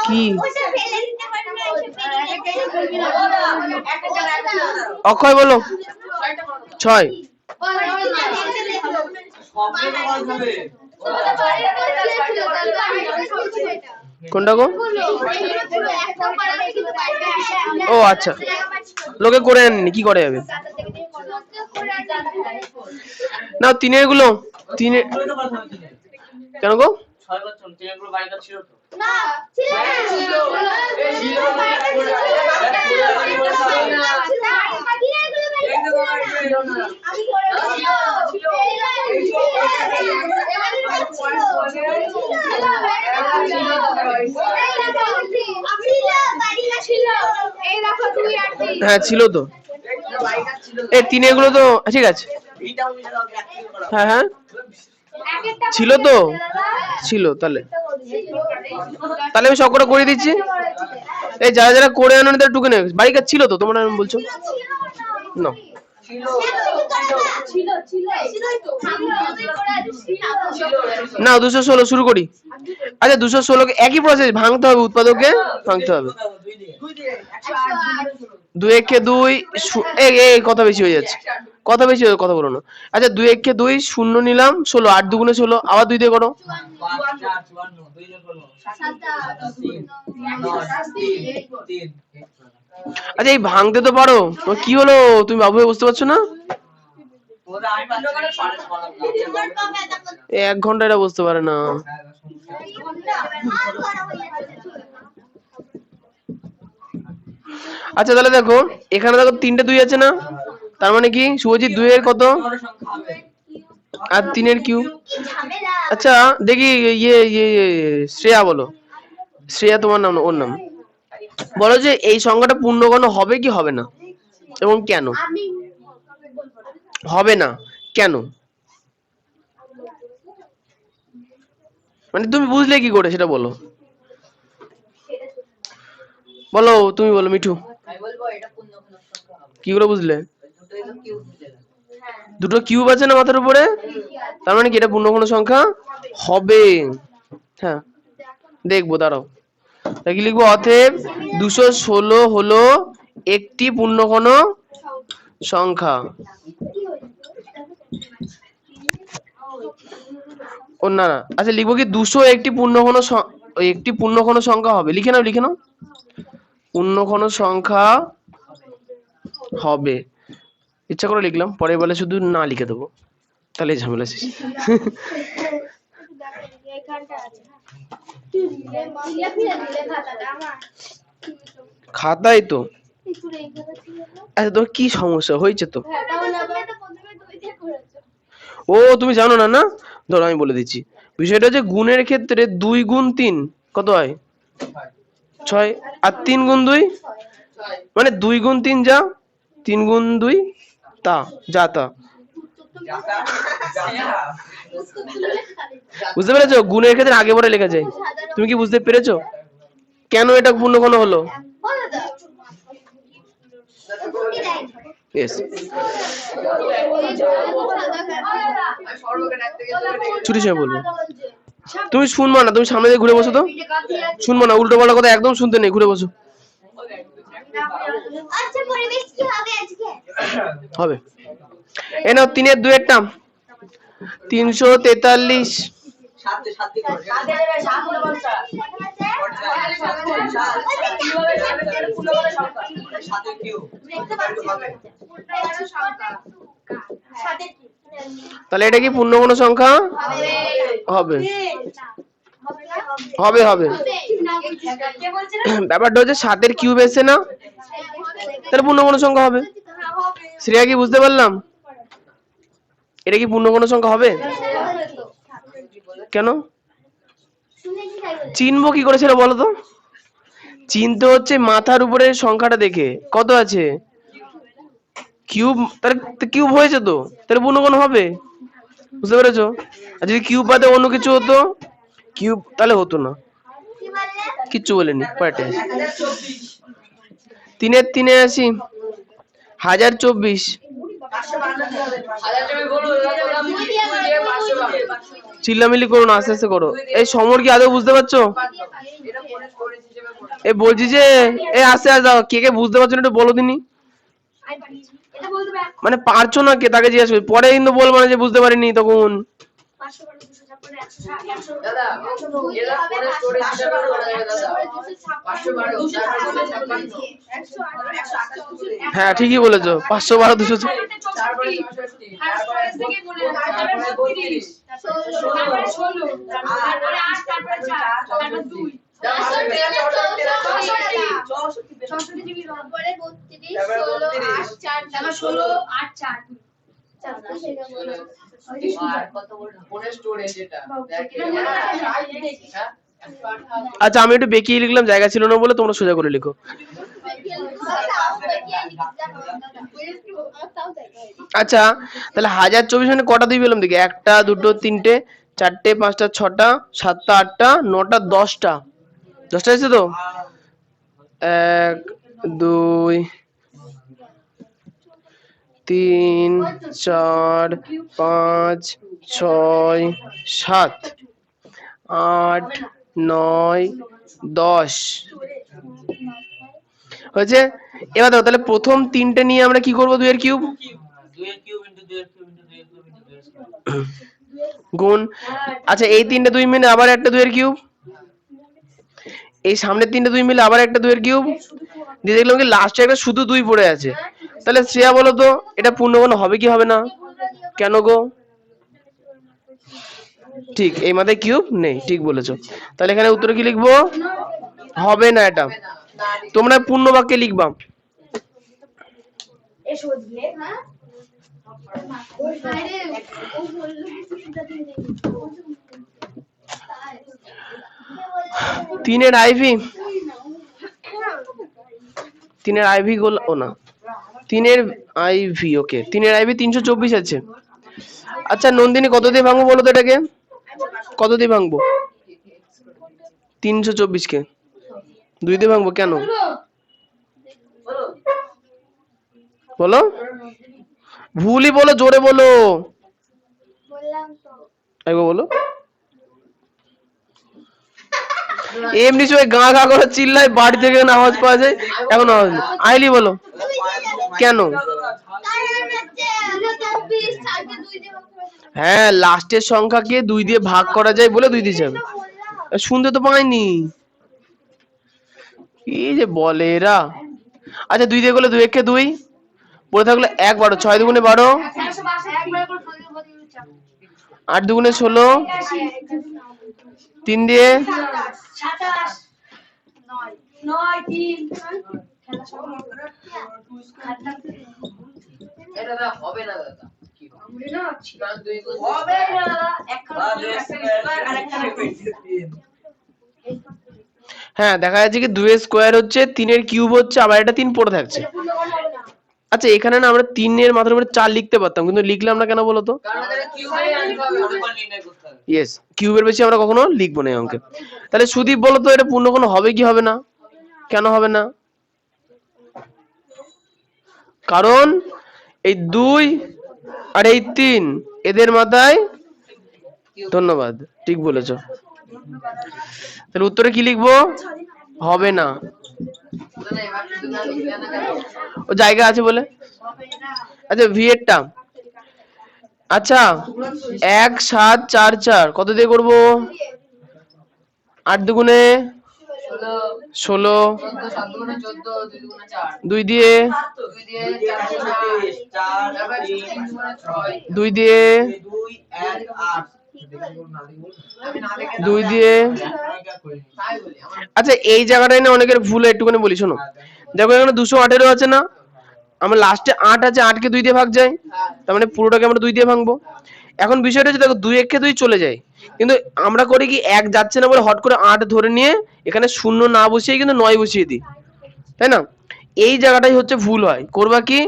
কি অক্ষয় বলো? 6। কোনটা গো? ও আচ্ছা, লোকে করে আনেনি, কি করে যাবে না 3-এর গুলো? 3-এর কেন গো? হ্যাঁ ছিল তো, এই 3-এর গুলো তো ঠিক আছে। হ্যাঁ হ্যাঁ ছিল তো, ছিল। তাহলে আমি সবকটা করে দিচ্ছি। এই যারা যারা করে আনো তারা টুকে নেবে, বাড়ির কাছে ছিল তো তোমার, আমি বলছো না। না 216 শুরু করি। আচ্ছা 216 একই প্রসেস, ভাঙতে হবে, উৎপাদককে ভাঙতে হবে। 2 1 2 এই কথা বেশি হয়ে যাচ্ছে। কথা বেশি কথা বলো না। আচ্ছা 2 একে 2 শূন্য নিলাম 16, 8 দুগুণে 16, আবার 2 দিয়ে করো। 5 4 54 2 দিয়ে করো 3 আচ্ছা এই ভাঙতে তো পারো, তো কি হলো তুমি বাবু হয়ে বুঝতে পারছো না? ওরা আমি পাচ্ছি 1 ঘন্টা এটা বুঝতে পারে না। আচ্ছা তাহলে দেখো এখানে দেখো 3টে 2 আছে না, তার মানে কি শুভজিৎ 2 এর কত সংখ্যা হবে আর 3 এর কিউব। আচ্ছা দেখি ইয়ে ইয়ে ইয়ে, শ্রেয়া বলো, শ্রেয়া তোমার নাম না ওর নাম, বলো যে এই সংখ্যাটা পূর্ণগণ হবে কি হবে না এবং কেন হবে না, কেন মানে তুমি বুঝলে কি করে সেটা বলো, বলো তুমি বলো মিঠু, আমি বলবো এটা পূর্ণগণ সংখ্যা হবে কি করে বুঝলে? দুটোই তো কিউব দিতে দুটো কিউব আছে না মাথার উপরে, তার মানে কি এটা পূর্ণগণ সংখ্যা হবে। হ্যাঁ দেখবো দাঁড়াও, কি লিখবো, অতএব 216 হলো একটি পূর্ণগণ সংখ্যা। ও না না, আচ্ছা লিখবো কি 200 একটি পূর্ণগণ সংখ্যা হবে, লিখে নাও লিখে নাও, পূর্ণগণ সংখ্যা হবে। ইচ্ছা করে লিখলাম, পরে বলে শুধু না লিখে দেবো, তাহলে ঝামেলা শেষ। খাতায় তো, আচ্ছা তোর কি সমস্যা হয়েছে তো? ও তুমি জানো না, না ধরো আমি বলে দিচ্ছি, বিষয়টা হচ্ছে গুণের ক্ষেত্রে 2 গুণ 3 কত হয় 6, আর 3 গুণ 2 মানে 2 গুণ 3 যা, 3 গুণ 2 তা যা তা, বুঝতে পেরেছো? গুণের ক্ষেত্রে আগে পরে লেখা যায়, তুমি কি বুঝতে পেরেছো কেন এটা পূর্ণগণ হলো? Yes. ছুটি সময় বলবো, তুমি শুনবো না, তুমি সামনে দিয়ে ঘুরে বসো তো, শুনবো না, উল্টো পাল্টা কথা একদম শুনতে নেই, ঘুরে বসো। হবে এ নাও 3 এর 2 এর টার্ম 343, সাথে সাথে করে সাথে কিউব তাহলে এটা কি পূর্ণগণ সংখ্যা হবে? হবে হবে, ব্যাপারটা হচ্ছে 7 এর কিউব এসে না, তাহলে পূর্ণগণ সংখ্যা হবে। শ্রেয়া কি বুঝতে পারলাম? এটা কি পূর্ণগণ সংখ্যা হবে? কেন চিনবো কি করে সেটা বলো তো? চিনতে হচ্ছে মাথার উপরে সংখ্যাটা দেখে, কত আছে কিউব, তাহলে কিউব হয়েছে তো, তাহলে পূর্ণগণ হবে, বুঝতে পেরেছো? আর যদি কিউব বাদে অন্য কিছু হতো, কিউব তাহলে হতো না, কিচ্ছু বলিনি। 3 এর 3 এ আসি 1024, চিল্লামিল্লি করো না, আস্তে আস্তে করো। এই সমর কি আদৌ বুঝতে পারছো? এ বলছি যে এ আস্তে আস্তে দাও, কে কে বুঝতে পারছো না একটু বলো দিনি, মানে পারছো না কে তাকে জিজ্ঞাসা করি, পরে কিন্তু বলবো না যে বুঝতে পারিনি তখন। হ্যাঁ ঠিকই বলেছো, 512 200, আচ্ছা আমি একটু বেঁকিয়ে লিখলাম, জায়গা ছিল না বলে, তোমরা সোজা করে লিখো। আচ্ছা তাহলে 1024 মানে কটা দুই পেলাম দেখি, 1টা 2টো 3টে 4টে 5টা 6টা 7টা 8টা 9টা 10টা, 10টা আছে তো, 1 2 3 4 5 6 7 8 9 10 হয়েছে। এবার দেখো তাহলে প্রথম 3টে নিয়ে আমরা কি করব, 2 এর কিউব, 2 এর কিউব ইনটু 2 এর কিউব ইনটু 2 এর কিউব ইনটু 2 এর স্কয়ার গুণ। আচ্ছা এই তিনটে 2 মিলে আবার একটা 2 এর কিউব, এই সামনের তিনটে 2 মিলে আবার একটা 2 এর কিউব, দিয়ে দেখলাম কি লাস্টে একটা শুধু 2 পড়ে আছে। তাহলে শ্রেয়া বলো তো এটা পূর্ণগণ হবে কি হবে না? কেন গো? ঠিক, এই মাথায় কিউব নেই, ঠিক বলেছো। তাহলে এখানে উত্তরে কি লিখবো? হবে না এটা। তোমরা পূর্ণ বাক্যে লিখবা। তিনের আইভি, তিনের আইভি গোল ও না, তিনের আইভি, ওকে তিনের আইভি 324 আছে। আচ্ছা নন্দিনী কত দিয়ে ভাঙবো বলো তো এটাকে? কত দিয়ে ভাঙবো 324 কে? 2 দিয়ে ভাঙবো, কেন বলো? ভুলই বলো, জোরে বলো, একবার বলো। এমনি সময় গা গা করে চিল্লায়, বাড়ি থেকে না আওয়াজ পাওয়া যায়, এখন আওয়াজ নেই। আইলি বলো কেন? হ্যাঁ লাস্টের সংখ্যাকে 2 দিয়ে ভাগ করা যায় বলে 2 দিয়ে যাবে। শুনতে তো পাইনি, এই যে বলে এরা। আচ্ছা 2 দিয়ে করলে 2 একে 2 পড়ে থাকলে 1 12, 6 দুগুণে 12, 8 দুগুণে 16, 3 দিয়ে এটা হবে না দাদা, কি হবে না? কারণ 2 গুণ হবে না, একখানা আর একখানা হ্যাঁ দেখা যাচ্ছে কি 2 এর স্কয়ার হচ্ছে 3 এর কিউব হচ্ছে, আবার এটা 3 পড়ে থাকছে। আচ্ছা এখানে না আমরা 3 এর মাথার উপরে 4 লিখতে পারতাম, কিন্তু লিখলাম না কেন বলো তো? কারণ এটা কিউবে আনতে হবে, উপর নির্ণয় করতে হবে। ইয়েস, কিউবের বেশি আমরা কখনো লিখবো না এই অঙ্কে। তাহলে সুদীপ বলো তো এটা পূর্ণগণ হবে কি হবে না? কেন হবে না? কারণ এই 2 আর এই 3 এদের মাথায়, ধন্যবাদ ঠিক বলেছো। তাহলে উত্তরে কি লিখবো? হবে না, মানে এবার শুধু না লিখলে না কেন? ও জায়গা আছে বলে। আচ্ছা ভি এরটা, আচ্ছা 1 7 4 4 কত দিয়ে করবো? 8 দুগুণে 16, 14 7 গুণে 14, 2 গুণে 4, 2 দিয়ে 2 দিয়ে 4 4 এবার 3 3 গুণে 6, 2 দিয়ে 2 1 8 আমি না দেখে 2 দিয়ে। তাই বলি আমার আচ্ছা এই জায়গাটায় না অনেকের ভুল, একটুখানি বলি শোনো। দেখো এখানে 218 আছে না, আমার লাস্টে 8 আছে, 8 কে 2 দিয়ে ভাগ যায়, তার মানে পুরোটাকে আমরা 2 দিয়ে ভাঙবো। এখন বিষয়টা হচ্ছে দেখো 2 1 কে 2 চলে যায়, কিন্তু আমরা করি কি 1 যাচ্ছে না বলে হট করে 8 ধরে নিয়ে এখানে 0 না বসিয়ে কিন্তু 9 বসিয়ে দিই, তাই না? এই জায়গাটাই হচ্ছে ভুল হয়। করবা কি,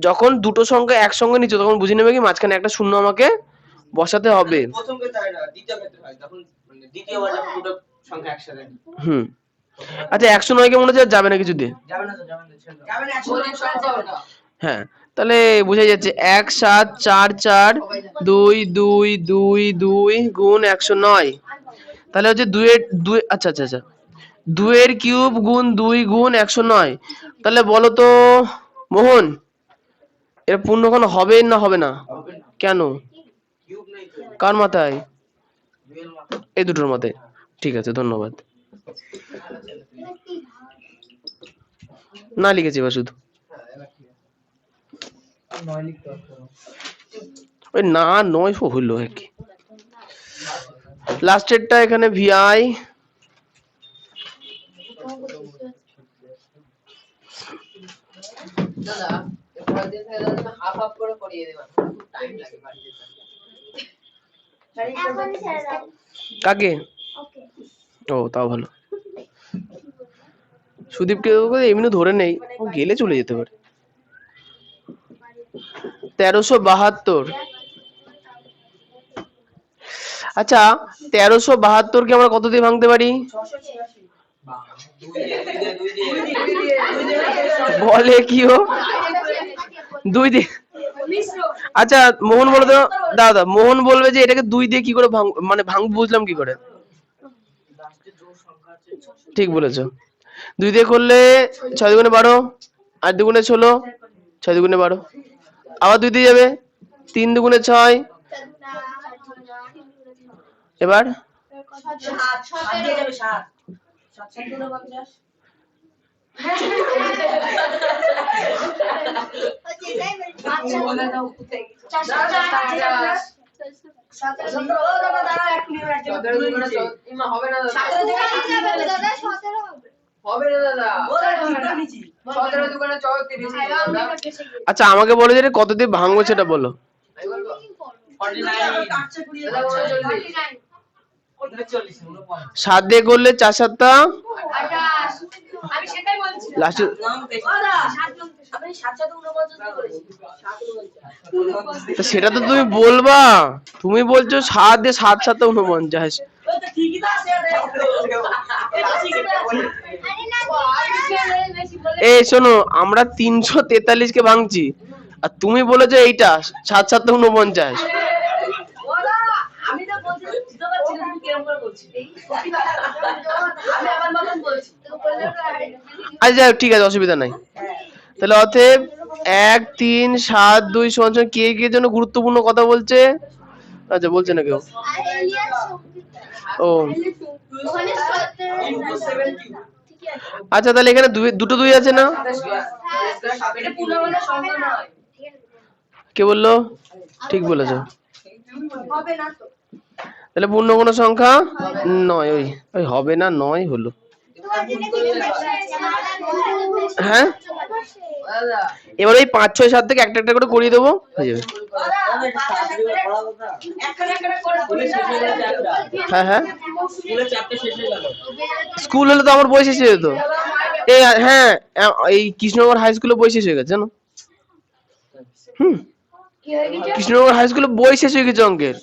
যখন দুটো সংখ্যা একসঙ্গে নিচ্ছ তখন বুঝে নেবে কি মাঝখানে একটা 0 আমাকে বসাতে হবে। প্রথম ক্ষেত্রে হয় না, দ্বিতীয় ক্ষেত্রে হয়, তখন মানে দ্বিতীয়বার যখন দুটো সংখ্যা একসাথে হুম। আচ্ছা 109 কে মনে হচ্ছে যাবে না কিছু দিয়ে, যাবে না তো, যাবে না, যাবে না, মৌলিক সংখ্যা ওটা। হ্যাঁ তাহলে বোঝা যাচ্ছে 1 7 4 4 2 2 2 2 গুণ 109, তাহলে হচ্ছে 2 এর 2, আচ্ছা আচ্ছা আচ্ছা 2 এর কিউব গুণ 2 গুণ 109। তাহলে বলো তো মোহন এটা পূর্ণগণ হবে না হবে না? কেন? কিউব নেই তো, কার মাথায়? দুইয়ের মাথা। এই দুটোর মাথায়। ঠিক আছে ধন্যবাদ। না লিখেছি বা শুধু আর 9 লিখতে হবে। ওই না 9 হইলো কি লাস্টেরটা এখানে ভিআই, দাদা এরপর দিন থেকে দাদা হাফ হাফ করে করিয়ে দেবেন, টাইম লাগে বাড়িতে। কাকে? ও তাও ভালো। সুদীপকে এমনি ধরে নেই, ও গেলে চলে যেতে পারে। 1372, আচ্ছা 1372 কে আমরা কত দিয়ে ভাঙতে পারি? বলে কি ও 2 দিয়ে। আচ্ছা মোহন বলে তো, দাদা মোহন বলবে যে এটাকে 2 দিয়ে কি করে মানে ভাঙবো বুঝলাম কি করে? ঠিক বলেছো, 2 দিয়ে করলে 6 দুগুণে 12, 8 দুগুণে 16, 6 দুগুণে 12, আবার 2 দিয়ে যাবে, 3 দুগুণে 6। এবার সাত দিয়ে যাবে, সাত। সাত সাত দুগুণে 50। বলে দাও কোথায় গেছে? সতেরো, ও দাদা দাঁড়াও, এক মিনিট, এক মিনিট। ইমা হবে না দাদা। সতেরো জায়গায় তিন দিতে হবে। হবে না দাদা। ও দাদা ঠিক করে নিয়েছি। 17 দুগুণে 34 দাদা। আচ্ছা আমাকে বলো যে এটা কত দিয়ে ভাঙবো সেটা বলো। আমি বলবো 49 কাটছে কুড়িয়ে দাদা দাও। 39। 49 49 7 দিয়ে করলে 4 7টা আমি সেটাই বলছি লাস্টে নাম ও দাদা, আমি সাত সাত 49 দিয়ে করেছি। তো সেটা তো তুমি বলবা, তুমি বলছো 7 দিয়ে 7 7 49। ওই তো ঠিকই তো আছে, আরে। এটা ঠিকই তো আছে। এই শোনো, আমরা 343 কে ভাঙছি আর তুমি বলেছো এইটা 7 7 49। ও দাদা, আমি তো বলছি বুঝতে পারছি না তুমি কিরকম করে বলছিস। আমি আমার মতন বলছি। আচ্ছা যাই হোক, ঠিক আছে, অসুবিধা নাই। তাহলে অতএব 1 3 7 2 সমান কে কে জন্য গুরুত্বপূর্ণ কথা বলছে? আচ্ছা বলছে না কেউ। ও into 70 আচ্ছা তাহলে এখানে দুটো 2 আছে না? এটা পূর্ণমানের সংখ্যা নয়। কে বললো? ঠিক বলেছো। হবে না তো তাহলে পূর্ণ কোনো সংখ্যা নয়, ওই ওই হবে না, নয় হলো। হ্যাঁ দাদা এবার ওই 5 6 7 থেকে একটা একটা করে করিয়ে দেবো, হয়ে যাবে। আমি তাড়াতাড়ি পড়াবো না একটা একটা করে স্কুলে শেষ হয়ে গেল চ্যাপ্টার হ্যাঁ হ্যাঁ, স্কুলে চ্যাপ্টার শেষ হয়ে গেল স্কুল হলে তো আমার বই শেষ হয়ে যেত। এই হ্যাঁ, এই কৃষ্ণনগর হাই স্কুলে বই শেষ হয়ে গেছে জানো? হুম, কৃষ্ণনগর হাই স্কুলে বই শেষ হয়ে গেছে অঙ্কের।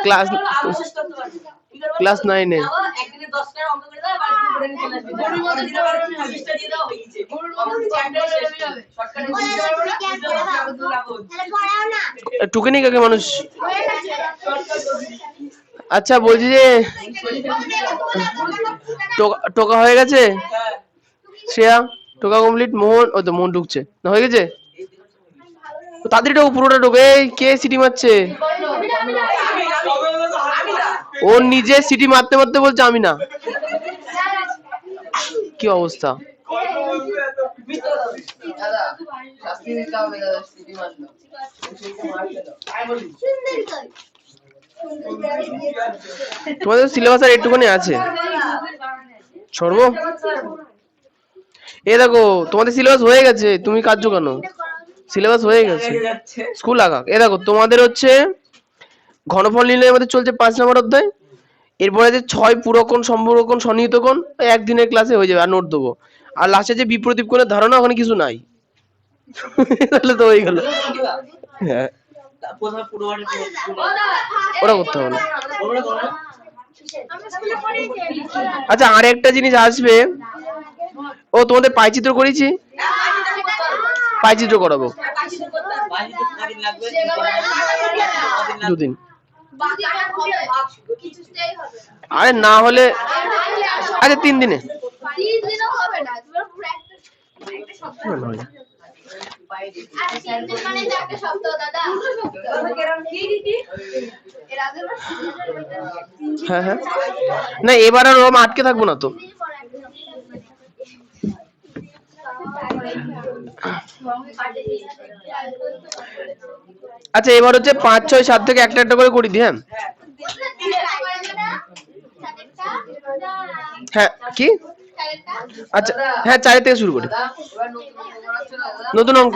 ক্লাস ক্লাস 9 এ। একদিনে 10 টাকা অঙ্ক করে দাও, বাড়িতে করে নিয়ে চলে আসবে। গরুর মতো দিতে পারো না, 20 টা দিয়ে দাও, হয়ে গেছে। চ্যাপ্টার শেষ হবে। শর্টকাটে দিতে পারবো না, বুঝতে পারবো না। টুকেনি কাকে মানুষ। আচ্ছা বলছি যে টোকা হয়ে গেছে? শ্রেয়া টোকা কমপ্লিট। মোহন, ওই তো মোহন ঢুকছে না, হয়ে গেছে? তাদের টোক, পুরোটা টোক। এই কে সিটি মারছে? ও নিজে সিটি মারতে মারতে বলছে আমি না। কি অবস্থা? দাদা শাস্তি দিতে হবে দাদা, সিটি মারলো। তোমাদের সিলেবাস আর একটুখানি আছে, সরবো। এ দেখো তোমাদের সিলেবাস হয়ে গেছে, তুমি কাটছো কেন? সিলেবাস হয়ে গেছে, স্কুল আগাক। এ দেখো তোমাদের হচ্ছে ঘনফল নির্ণয় আমাদের চলছে 5 নম্বর অধ্যায়। এরপরে যে 6 পুরকোণ, সম্পূরকোণ, সন্নিহিতকোণ একদিনের ক্লাসে হয়ে যাবে, আর নোট দেবো। আর লাস্টে যে বিপ্রতীপ কোণের ধারণা, ওখানে কিছু নাই। তাহলে তো হয়ে গেল। হ্যাঁ প্রথমে পুরোটা ওরা করতে হবে না। পুরোটা করো না আমরা স্কুলে পড়েছি আচ্ছা আর একটা জিনিস আসবে, ও তোমাদের পাইচিত্র করেছি, পাইচিত্র করাবো বাড়িতে কদিন লাগবে 2 দিন। কিছুতেই হবে না আরে না হলে আচ্ছা 3 দিনে। 3 দিনও হবে না, তোমার পুরো একটা সপ্তাহ। আর 3 দিন মানে তো একটা সপ্তাহ দাদা। এর আগে না হ্যাঁ হ্যাঁ, না এবার আর ওরম আটকে থাকবো না তো। আচ্ছা এবার হচ্ছে 5 6 7 থেকে একটা একটা করে করি দি। হ্যাঁ হ্যাঁ কি আচ্ছা হ্যাঁ 4 থেকে শুরু করি। দাদা এবার নতুন অঙ্ক বানাচ্ছো না দাদা? নতুন অঙ্ক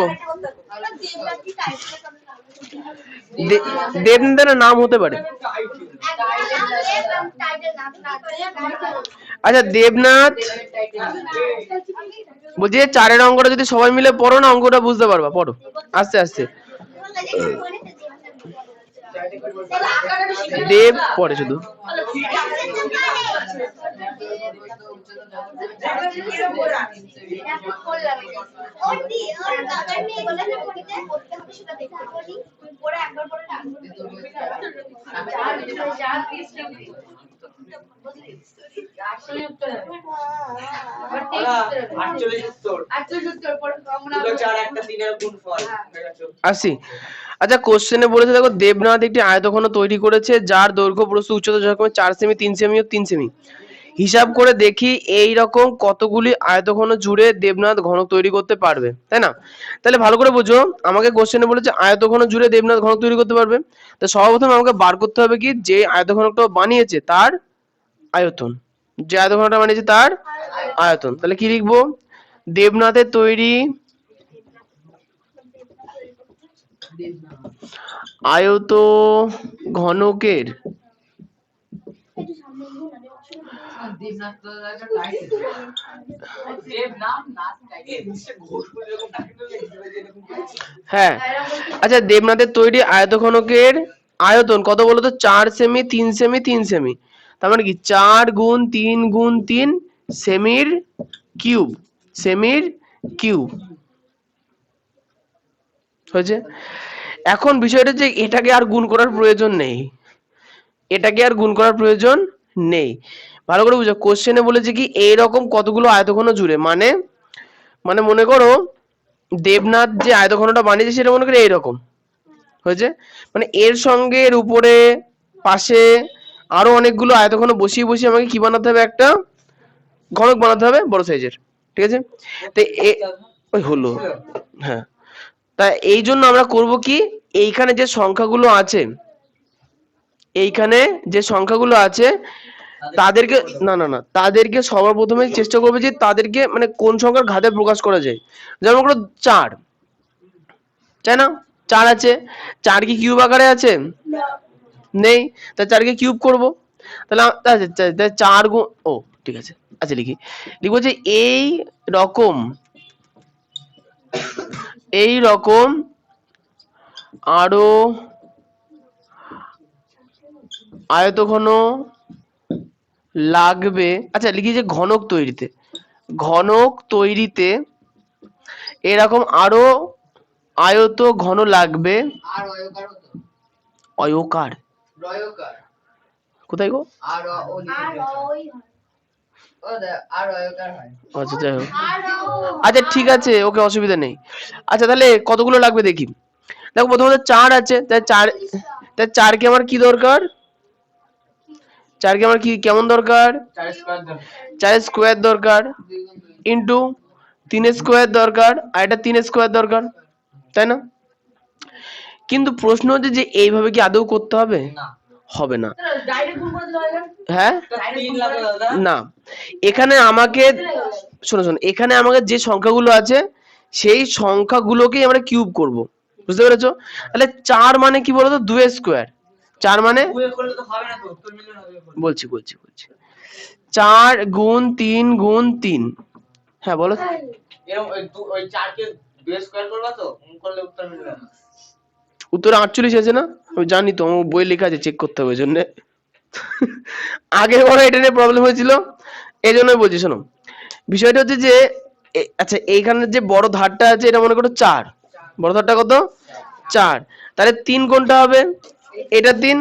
দেবনাথের নাম হতে পারে। আচ্ছা দেবনাথ বলছি 4-এর অঙ্কটা যদি সবাই মিলে পড়ো না, অঙ্কটা বুঝতে পারবা। পড়ো আস্তে আস্তে। দেব পড়ে শুধু। দাদা 48 উত্তর 48 উত্তর পরে আমরা দুটো 4 একটা 3 এর গুণফল হয়ে গেছে। আসি। আচ্ছা কোশ্চেনে বলেছে দেখো দেবনাথ একটি আয়তঘন তৈরি করেছে যার দৈর্ঘ্য প্রস্থ উচ্চতা যথাক্রমে 4 সেমি 3 সেমি ও 3 সেমি। হিসাব করে দেখি এই রকম কতগুলি আয়তঘন জুড়ে দেবনাথ ঘনক তৈরি করতে পারবে, তাই না? তাহলে ভালো করে বোঝো, আমাকে কোশ্চেনে বলেছে আয়তঘন জুড়ে দেবনাথ ঘনক তৈরি করতে পারবে। তো সর্বপ্রথম আমাকে বার করতে হবে কি যে আয়তঘনকটা বানিয়েছে তার আয়তন, যে আয়তঘনকটা বানিয়েছে তার আয়তন। তাহলে কি লিখবো? দেবনাথের তৈরি আয়ত ঘনকের দেবনাথ তো একটা টাইটেল দেবনাথ নাথ টাইটেল হ্যাঁ আচ্ছা দেবনাথের তৈরি আয়ত ঘনকের আয়তন কত বলো তো? 4 সেমি 3 সেমি 3 সেমি। তার মানে কি 4 গুণ 3 গুণ 3 সেমির কিউব, সেমির কিউব হয়েছে। এখন বিষয়টা যে এটাকে আর গুণ করার প্রয়োজন নেই, এটাকে আর গুণ করার প্রয়োজন নেই। ভালো করে বুঝো, কোশ্চেনে বলেছে কি এইরকম কতগুলো আয়তঘন জুড়ে, মানে মানে মনে করো দেবনাথ যে আয়তঘনটা বানিয়েছে সেটা মনে করে এইরকম হয়েছে, মানে এর সঙ্গে এর উপরে পাশে আরো অনেকগুলো আয়তঘন বসিয়ে বসিয়ে আমাকে কি বানাতে হবে? একটা ঘনক বানাতে হবে বড় সাইজের, ঠিক আছে? তো ওই হলো, হ্যাঁ। তা এই জন্য আমরা করব কি, এইখানে যে সংখ্যাগুলো আছে, এইখানে যে সংখ্যাগুলো আছে তাদেরকে না না না তাদেরকে সর্বপ্রথমে চেষ্টা করবে যে তাদেরকে মানে কোন সংখ্যার ঘাতে প্রকাশ করা যায়। যেমন করো 4, তাই না? 4 আছে, 4 কি কিউব আকারে আছে? নেই, তা 4 কে কিউব করব। তাহলে আচ্ছা 4 গুণ, ও ঠিক আছে, আচ্ছা লিখবো যে এই রকম আরো আয়তঘন লাগবে। আচ্ছা লিখি যে ঘনক তৈরিতে এরকম আরো আয়ত ঘন লাগবে। আর অয়কার হতো অয়কার রয়কার কোথায় গো? আর ও আর লিখে ওই ও আর অয়কার হয় আচ্ছা যাই হোক, আর আচ্ছা ঠিক আছে, ওকে অসুবিধা নেই। আচ্ছা তাহলে কতগুলো লাগবে দেখি। দেখো প্রথমত 4 আছে, তাই 4 কে আমার কি দরকার? 4 কে আমার কি কেমন দরকার? 4 স্কয়ার দাও 4 স্কোয়ার দরকার ইন্টু 3 স্কোয়ার দরকার, আর এটা 3 স্কোয়ার দরকার, তাই না? কিন্তু প্রশ্ন হচ্ছে যে এইভাবে কি আদৌ করতে হবে? না হবে না। ডাইরেক্ট গুণ করে দিলে হয় না? হ্যাঁ 3 লাগে দাদা না, এখানে আমাকে শোনো এখানে আমাকে যে সংখ্যাগুলো আছে সেই সংখ্যাগুলোকেই আমরা কিউব করব, বুঝতে পেরেছো? তাহলে 4 মানে কি বলতো? 2 স্কোয়ার। 4 মানে দুয়ে করলে তো হবে না তো, উত্তর মিলবে না দুয়ে করলে। বলছি 4 গুণ 3 গুণ 3। হ্যাঁ বলো। এরকম ওই 4 কে 2 স্কয়ার করবা তো করলে উত্তর মিলবে না। উত্তর 48 আছে না? আমি জানি তো, আমার বই লেখা আছে, চেক করতে হবে ওই জন্য। আগের বার এটা নিয়ে প্রবলেম হয়েছিল, এই জন্যই বলছি। শোনো বিষয়টা হচ্ছে যে আচ্ছা এইখানে যে বড় ধারটা আছে এটা মনে করো 4, বড় ধারটা কত? 4। তাহলে 3 কোনটা হবে? এটা 3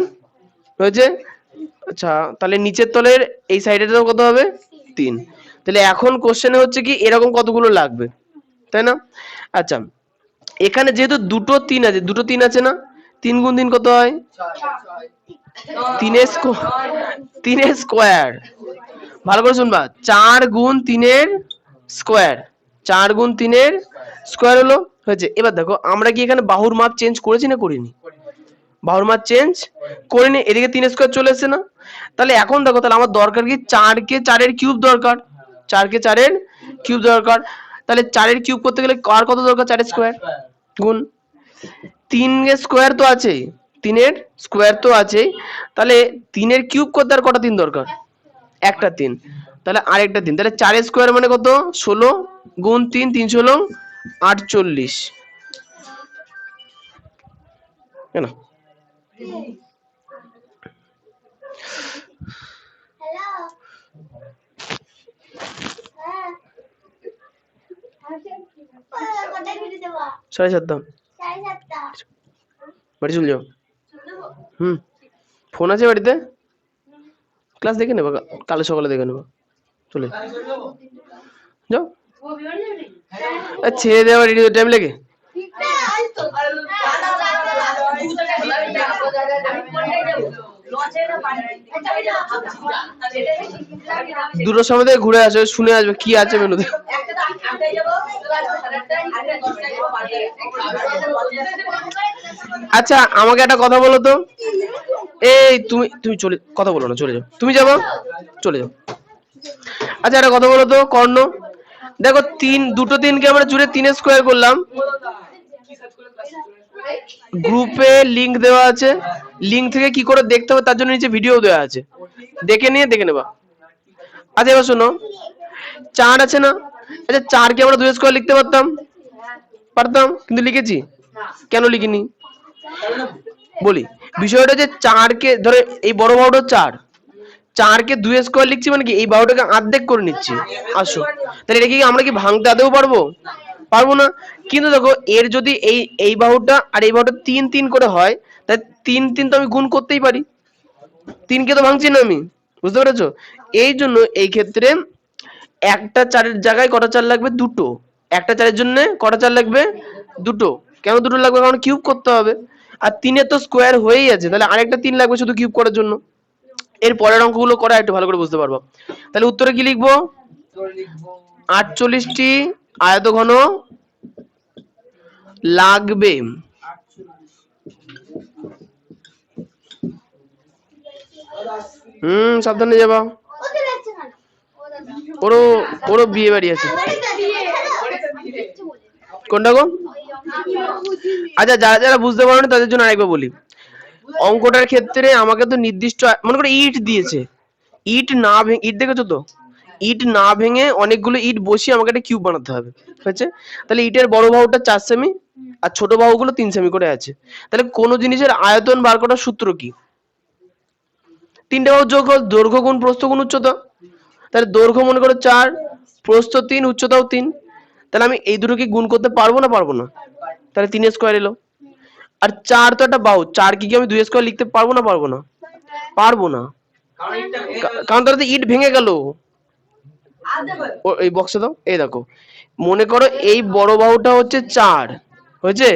হয়েছে। আচ্ছা তাহলে নিচের তলের এই সাইডেটাও কত হবে? 3। তাহলে এখন কোশ্চেনে হচ্ছে কি এরকম কতগুলো লাগবে, তাই না? আচ্ছা এখানে যেহেতু দুটো 3 আছে, দুটো 3 আছে না, 3 গুণ 3 কত হয়? 3 স্কোয়ার। ভালো করে শুনবা, 4 গুণ 3 এর স্কোয়ার, 4 গুণ 3 এর স্কোয়ার হলো হয়েছে। এবার দেখো আমরা কি এখানে বাহুর মাপ চেঞ্জ করেছি না করিনি? বাহুর মাপ চেঞ্জ করিনি, এদিকে 3 স্কোয়ার চলে এসেছে না? তাহলে এখন দেখো, তাহলে আমার দরকার কি 4 কে 4 এর কিউব দরকার, 4 কে 4 এর কিউব দরকার। তাহলে 4 এর কিউব করতে গেলে আর কত দরকার? 4 স্কোয়ার গুণ 3 এর স্কোয়ার তো আছেই, 3 এর স্কোয়ার তো আছেই, তাহলে 3 এর কিউব করতে আর কটা 3 দরকার? একটা 3, তাহলে আরেকটা 3, তাহলে 4 স্কোয়ার মানে কত? 16 গুণ 3 3 16 48, কেন? হ্যালো কোথায় ফিরে যাবো? 7:30 7:30 বাড়ি চলে যাও। ফোন আছে বাড়িতে, ক্লাস দেখে নেবো, কাল সকালে দেখে নেবো, চলে যাও। ছেড়ে দেওয়া রেডি টাইম লেগে দুটোর সময় থেকে ঘুরে আসবে, শুনে আসবে কি আছে মেনুতে। আচ্ছা আমাকে একটা কথা বলো তো, এই তুমি তুমি চলে কথা বলো না, চলে যাও, তুমি যাবো, চলে যাও। আচ্ছা একটা কথা বলো তো কর্ণ, দেখো দুটো তিনকে আমরা জুড়ে 3 স্কোয়ার করলাম, গ্রুপে লিংক দেওয়া আছে, লিংক থেকে কি করে দেখতে হবে তার জন্য নিচে ভিডিও দেওয়া আছে, দেখে নেবা। আচ্ছা এবার শোনো, 4 আছে না, আচ্ছা 4 কে আমরা 2 স্কোয়ার লিখতে পারতাম, কিন্তু লিখেছি কেন লিখিনি বলি। বিষয়টা যে 4 কে ধরে এই বড় বাহুটা 4 কে 2 স্কোয়ার লিখছি মানে কি এই বাহুটাকে অর্ধেক করে নিচ্ছি। আসো তাহলে এটা কি আমরা কি ভাঙতে আদৌ পারবো না। কিন্তু দেখো এর যদি এই বাহুটা আর এই বাহুটা 3 3 করে হয়, তাই 3 3 তো আমি গুণ করতেই পারি, 3 কে তো ভাঙছি না আমি, বুঝতে পেরেছো। এই জন্য এই ক্ষেত্রে একটা 4 এর জায়গায় কটা 4 লাগবে, দুটো। একটা 4 এর জন্য কটা 4 লাগবে, দুটো। কেন দুটো লাগবে, কারণ কিউব করতে হবে, আর 3 এর তো স্কোয়ার হয়েই আছে, তাহলে আরেকটা 3 লাগবে শুধু কিউব করার জন্য। এর পরের অঙ্কগুলো করা একটু ভালো করে বুঝতে পারবো। তাহলে উত্তরে কি লিখবো, 48টি আয়তঘন লাগবে। সাবধানে যাবা, ওরও বিয়ে বাড়ি আছে। কোনটা গো? আচ্ছা যারা যারা বুঝতে পারোনি তাদের জন্য আরেকবার বলি, অঙ্কটার ক্ষেত্রে আমাকে তো নির্দিষ্ট মনে করে ইট দিয়েছে, ইট দেখেছো তো, ইট না ভেঙে অনেকগুলো ইট বসিয়ে আমাকে একটা কিউব বানাতে হবে, হয়েছে। তাহলে ইটের বড় বাহুটা 4 সেমি আর ছোট বাহুগুলো 3 সেমি করে আছে। তাহলে কোন জিনিসের আয়তন বার করার সূত্র কি, 3টে বাহু যোগ দৈর্ঘ্য গুণ প্রস্থ গুণ উচ্চতা। তাহলে দৈর্ঘ্য মনে করো 4, প্রস্থ 3, উচ্চতাও 3। তাহলে আমি এই দুটোকে গুণ করতে পারবো না, তাহলে 3 স্কোয়ার এলো। আর 4 তো একটা বাহু, 4 কি আমি 2 স্কোয়ার লিখতে পারবো না, কারণ তাহলে তো ইট ভেঙে গেল। এই বক্সে দাও, এই দেখো মনে করো এই বড় বাহুটা হচ্ছে 4, হয়েছে।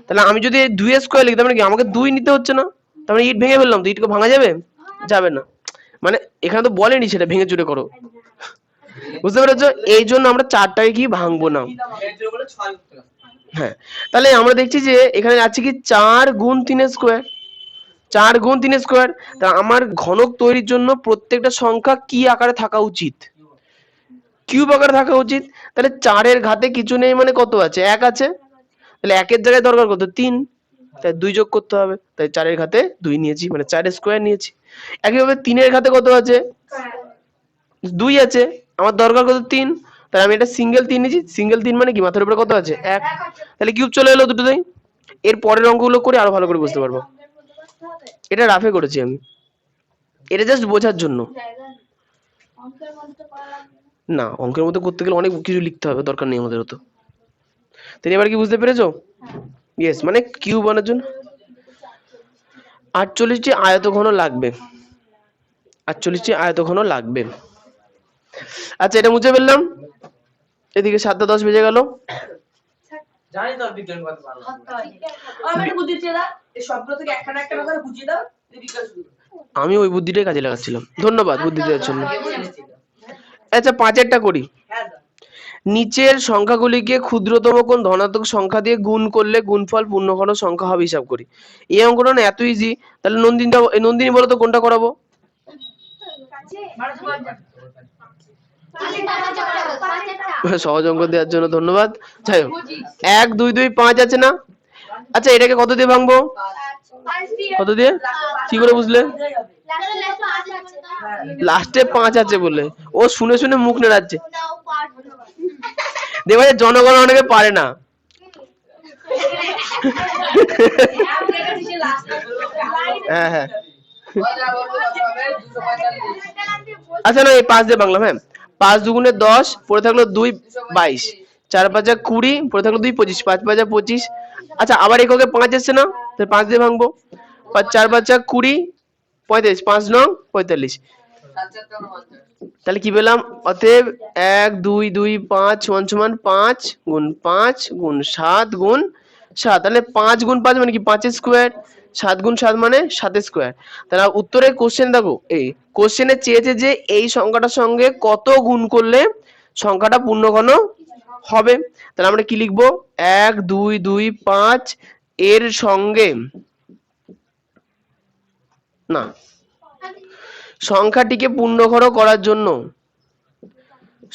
তাহলে আমি যদি 2 স্কোয়ার লিখতাম মানে কি আমাকে 2 নিতে হচ্ছে না, তার মানে ইট ভেঙে ফেললাম, তো ইটকে ভাঙা যাবে না, মানে এখানে তো বলেনি সেটা ভেঙে চুরে করো, বুঝতে পেরেছো। এই জন্য আমরা 4টাকে কি ভাঙবো না। হ্যাঁ তাহলে আমরা দেখছি যে এখানে আছে কি 4 গুণ 3 স্কোয়ার, 4 গুণ 3 স্কোয়ার। তা আমার ঘনক তৈরির জন্য প্রত্যেকটা সংখ্যা কি আকারে থাকা উচিত, কিউব আকারে থাকা উচিত। তাহলে 4 এর ঘাতে কিছু নেই মানে কত আছে, 1 আছে, তাহলে 1 এর জায়গায় দরকার কত, 3, তাই 2 যোগ করতে হবে, তাই 4 এর ঘাতে 2 নিয়েছি, মানে 4 স্কোয়ার নিয়েছি। একইভাবে 3 এর ঘাতে কত আছে, 2 আছে, আমার দরকার কত, 3, তাহলে আমি এটা সিঙ্গেল 3 নিয়েছি, সিঙ্গেল 3 মানে কি মাথার উপরে কত আছে, 1, তাহলে কিউব চলে এলো দুটোতেই। এর পরের অঙ্কগুলো করে আরো ভালো করে বুঝতে পারবো, এটা রাফে করেছি আমি, এটা জাস্ট বোঝার জন্য। না অঙ্কের মধ্যে করতে গেলে অনেক কিছু লিখতে হবে, দরকার নেই আমাদের অত। তাহলে এবার কি বুঝতে পেরেছো, ইয়েস মানে কিউব বানানোর জন্য 48টি আয়তঘন লাগবে, 48টি আয়তঘন লাগবে। আচ্ছা এটা মুছে ফেললাম, এদিকে 7টা 10 বেজে গেল। জানি তো বিজ্ঞান কত ভালো আমি বুদ্ধি দিয়ে দাও, এই সবগুলো থেকে একটা একটা করে বুঝিয়ে দাও, বিজ্ঞান শুরু। আমি ওই বুদ্ধিটাই কাজে লাগাচ্ছিলাম, ধন্যবাদ বুদ্ধি দেওয়ার জন্য। আচ্ছা 5এরটা করি, নিচের সংখ্যাগুলিকে ক্ষুদ্রতম কোন ধনাত্মক সংখ্যা দিয়ে গুণ করলে গুণফল পূর্ণঘন সংখ্যা হবে হিসাব করি। এই অঙ্কটা না এত ইজি, তাহলে নন্দিনী বলো তো কোনটা করাবো। সহজ অঙ্ক দেওয়ার জন্য ধন্যবাদ। যাই হোক 1 2 2 5 আছে না, আচ্ছা এটাকে কত দিয়ে ভাঙবো, কত দিয়ে, কি করে বুঝলে, লাস্টে 5 আছে বলে ও শুনে শুনে মুখ নেড়াচ্ছে। দেখো জনগণ অনেকে পারে না, হ্যাঁ হ্যাঁ আচ্ছা না এই 5 দিয়ে বাংলা, হ্যাঁ 5 দুগুণে 10, পড়ে থাকলো 2 22, 4 5 20, পড়ে থাকলো 2 25, 5 5 25। আচ্ছা আবার এককে 5 এসছে না, তাহলে 5 দিয়ে ভাঙবো, 4 5 20, 35, 5 9 45। তাহলে কি পেলাম? অতএব 1 2 2 5 সমান সমান 5 গুণ 5 গুণ 7 গুণ 7, তাহলে 5 গুণ 5 মানে কি 5 স্কোয়ার, 7 গুণ 7 মানে 7 স্কোয়ার। তাহলে উত্তরে কোশ্চেন দেখো, এই কোশ্চেনে চেয়েছে যে এই সংখ্যাটার সঙ্গে কত গুণ করলে সংখ্যাটা পূর্ণঘন হবে। তাহলে আমরা কি লিখবো? 1 2 2 5 এর সঙ্গে, না, সংখ্যাটিকে পূর্ণঘন করার জন্য,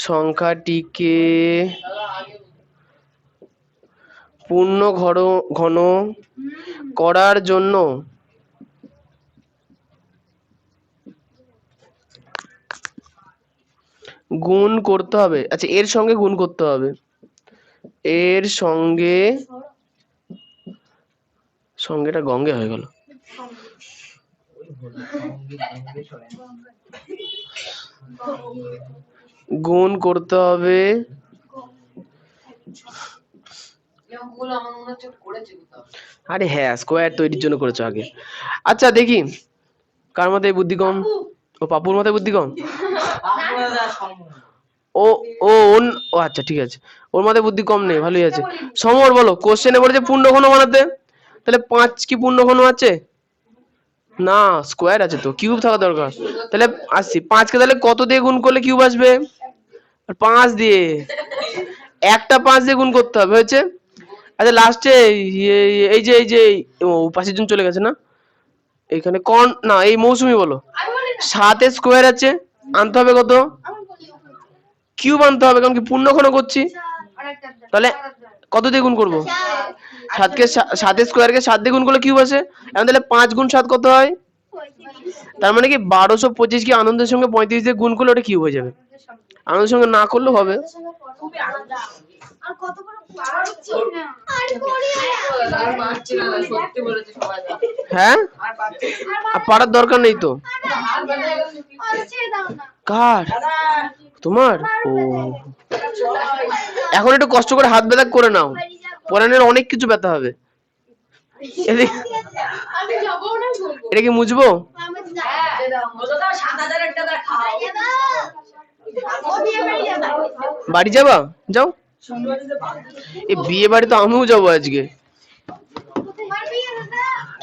সংখ্যাটিকে পূর্ণঘন করার জন্য গুণ করতে হবে। আচ্ছা, এর সঙ্গে গুণ করতে হবে, এর সঙ্গে, সঙ্গেটা গঙ্গে হয়ে গেল, গুণ করতে হবে। আরে হ্যাঁ, স্কোয়ার তৈরির জন্য করেছো আগে। আচ্ছা দেখি কার মাথায় বুদ্ধি কম। ও পাপুর মাথায় বুদ্ধি কম। ও ও ও আচ্ছা ঠিক আছে, ওর মাথায় বুদ্ধি কম নেই, ভালোই আছে। সমর বলো, কোশ্চেনে বলেছে পূর্ণঘন বানাতে, তাহলে 5 কি পূর্ণঘন আছে? না, স্কোয়ার আছে তো, কিউব থাকা দরকার। তাহলে আসছি 5 কে তাহলে কত দিয়ে গুণ করলে কিউব আসবে? 5 দিয়ে, একটা 5 দিয়ে গুণ করতে হবে, হয়েছে। আচ্ছা লাস্টে এই যে ও পাশের জন চলে গেছে না, এখানে কোন না, এই মৌসুমি বলো, 7 এর স্কোয়ার আছে, আনতে হবে কত? কিউব আনতে হবে, কারণ কি পূর্ণঘন করছি। তাহলে কত দিয়ে গুণ করবো? 7 এর স্কোয়ারকে 7 দিয়ে গুণ করলে কিউব আসে। এখন তাহলে 5 গুণ 7 কত হয়? তার মানে কি 1225 কি আনন্দের সঙ্গে 35 দিয়ে গুণ করলে ওটা কিউব হয়ে যাবে। আনন্দের সঙ্গে না করলেও হবে। হ্যাঁ, আর পারার দরকার নেই তো। কার? তোমার? ও, এখন একটু কষ্ট করে হাত ব্যথা করে নাও, পরানের অনেক কিছু ব্যথা হবে। এটা কি মুছবো? বাড়ি যাবা? যাও। এই বিয়ে বাড়ি তো আমিও যাবো আজকে।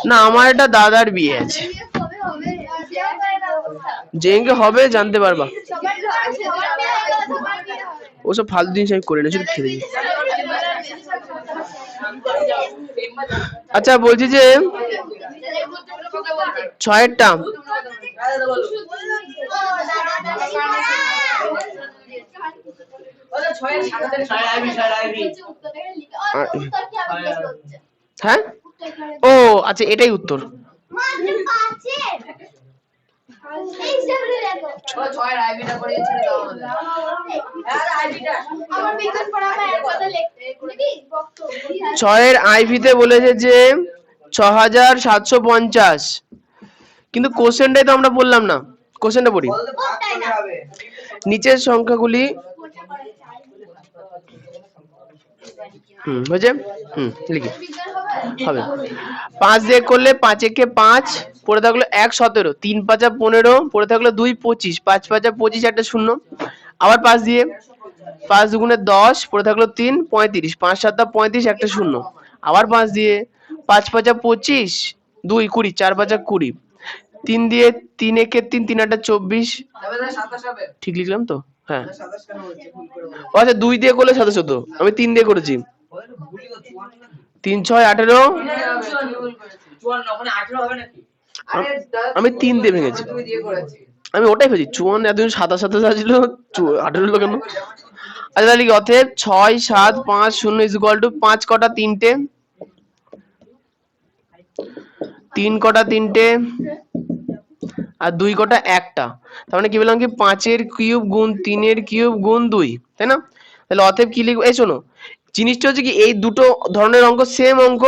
না, আমার একটা দাদার বিয়ে আছে, যেদিনকে হবে জানতে পারবা। ওসব ফালতু জিনিস আমি করে না, শুধু খেতে দিই। আচ্ছা বলছি যে 6-এরটা, হ্যাঁ, ও আচ্ছা এটাই উত্তর। ছয়ের আইভিতে বলেছে যে 6750, কিন্তু কোশ্চেনটাই তো আমরা বললাম না। কোশ্চেনটা পড়ি, নিচের সংখ্যাগুলি হয়েছে, লিখি হবে। 5 দিয়ে করলে 5 একে 5, পড়ে থাকলো 1 17, 3 5 15, পড়ে থাকলো 2 25, 5 5 25, একটা শূন্য। আবার 5 দিয়ে, 5 দুগুণে 10, পড়ে থাকলো 3 35, 5 7 35, একটা শূন্য। আবার 5 দিয়ে, 5 5 25, 2 20, 4 5 20, 3 দিয়ে, 3 একে 3, 3 8 24, ঠিক লিখলাম তো? হ্যাঁ, আচ্ছা 2 দিয়ে করলে 27 হতো, আমি 3 দিয়ে করেছি। 3 6 18, আমি 3 দিয়ে ভেঙেছি, আমি ওটাই ভেবেছি 54, এতদিন 27 27 ছিল, 18 হলো কেন? আচ্ছা তাহলে কি, অতএব 6 7 5 0 = 5 কটা 3টে, 3 কটা 3টে, আর 2 কটা একটা। তার মানে কি বললাম কি 5 এর কিউব গুণ 3 এর কিউব গুণ 2, তাই না? তাহলে অতএব কি লিখবো? এই শোনো, জিনিসটা হচ্ছে কি, এই দুটো ধরনের অঙ্ক সেম অঙ্ক,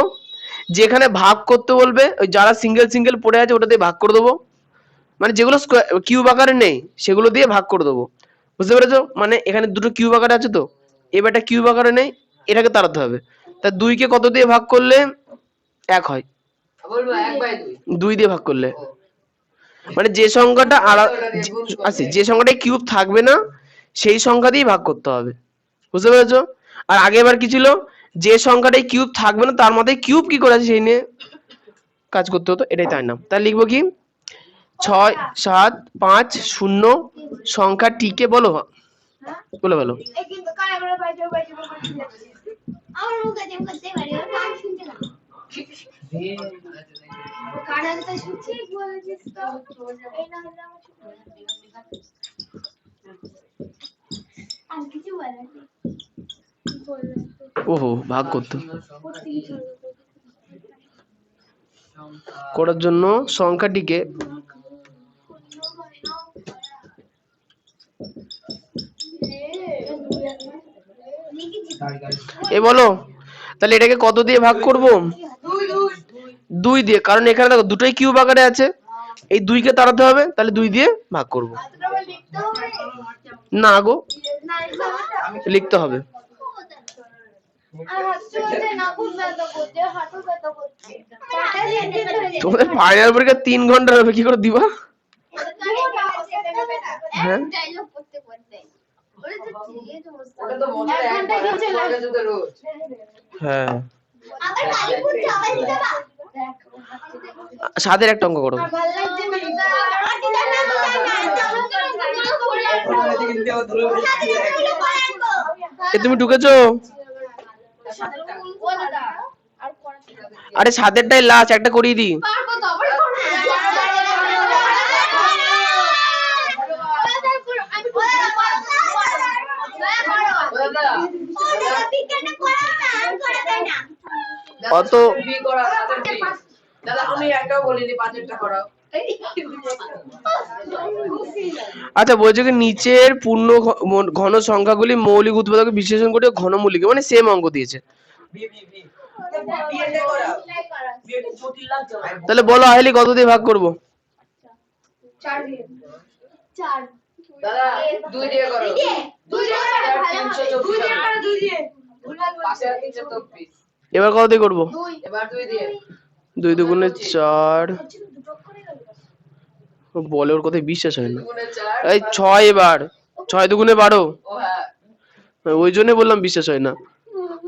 যেখানে ভাগ করতে বলবে, ওই যারা সিঙ্গেল সিঙ্গেল পড়ে আছে ওটা দিয়ে ভাগ করে দেবো, মানে যেগুলো কিউব আকারে নেই সেগুলো দিয়ে ভাগ করে দেবো, বুঝতে পেরেছো? মানে এখানে দুটো কিউব আকারে আছে তো, এবার একটা কিউব আকারে নেই, এটাকে তাড়াতে হবে। তা 2 কে কত দিয়ে ভাগ করলে 1 হয়? 2 দিয়ে ভাগ করলে মানে যে সংখ্যাটা আচ্ছা যে সংখ্যাটা কিউব থাকবে না সেই সংখ্যা দিয়ে ভাগ করতে হবে, বুঝতে পেরেছো? আর আগেরবার কি ছিল, যে সংখ্যাটাই কিউব থাকবে না তার মধ্যে কিউব কি করে আছে সেই নিয়ে কাজ করতে হতো, এটাই তার নাম। তাহলে লিখবো কি 6 7 5 0 সংখ্যাটিকে বলো, বলো বলো। এই কিন্তু কানে করে বাইরে করতে যাচ্ছে আমার মুখে যেম করতে পারি ওর কান শুনতে না কানে তো শুনছি বলেছিস তো এই না হলে আমার আর কিছু বলে না ওহো ভাগ করতে করার জন্য সংখ্যাটিকে এ বলো, তাহলে এটাকে কত দিয়ে ভাগ করব? 2 দিয়ে, কারণ এখানে দেখো দুটোই কিউব আকারে আছে, এই 2 কে তাড়াতে হবে, তাহলে 2 দিয়ে ভাগ করব। না গো, লিখতে হবে। তোমাদের ফাইনাল পরীক্ষা 3 ঘন্টার হবে, কি করে দিবা? হ্যাঁ ওটা তো মনে হয় 1 ঘন্টা লাগে তো রোজ। হ্যাঁ আবার কালীপুর যাওয়া দিতে বা সাদের একটা অঙ্ক করো। এ তুমি ঢুকেছো? আরে সাদেরটাই লাস্ট, একটা করিয়ে দি। অত বি করা সাথে বি। দাদা আমি একটাও বলিনি 5এরটা করাও। আচ্ছা বলছে কি নিচের পূর্ণ ঘন সংখ্যাগুলি মৌলিক উৎপাদকে বিশ্লেষণ করে ঘনমূলকে, মানে সেম অঙ্ক দিয়েছে। B B B. বি এর করাও। বি এর জটিল লাগছে ভাই। তাহলে বলো আহেলি কত দিয়ে ভাগ করব? 4 দিয়ে 4 দাদা 2 দিয়ে করো। 2 দিয়ে ভালো 324 2 দিয়ে পাশে 324। এবার কত দিয়ে করব? এবার 2 দিয়ে 2 দুগুণে 4। ও বলে ওর কথায় বিশ্বাস হয় না। 2 গুণে 4 এই 6 এবার 6 দুগুণে 12। ও হ্যাঁ ওই জন্য বললাম বিশ্বাস হয় না।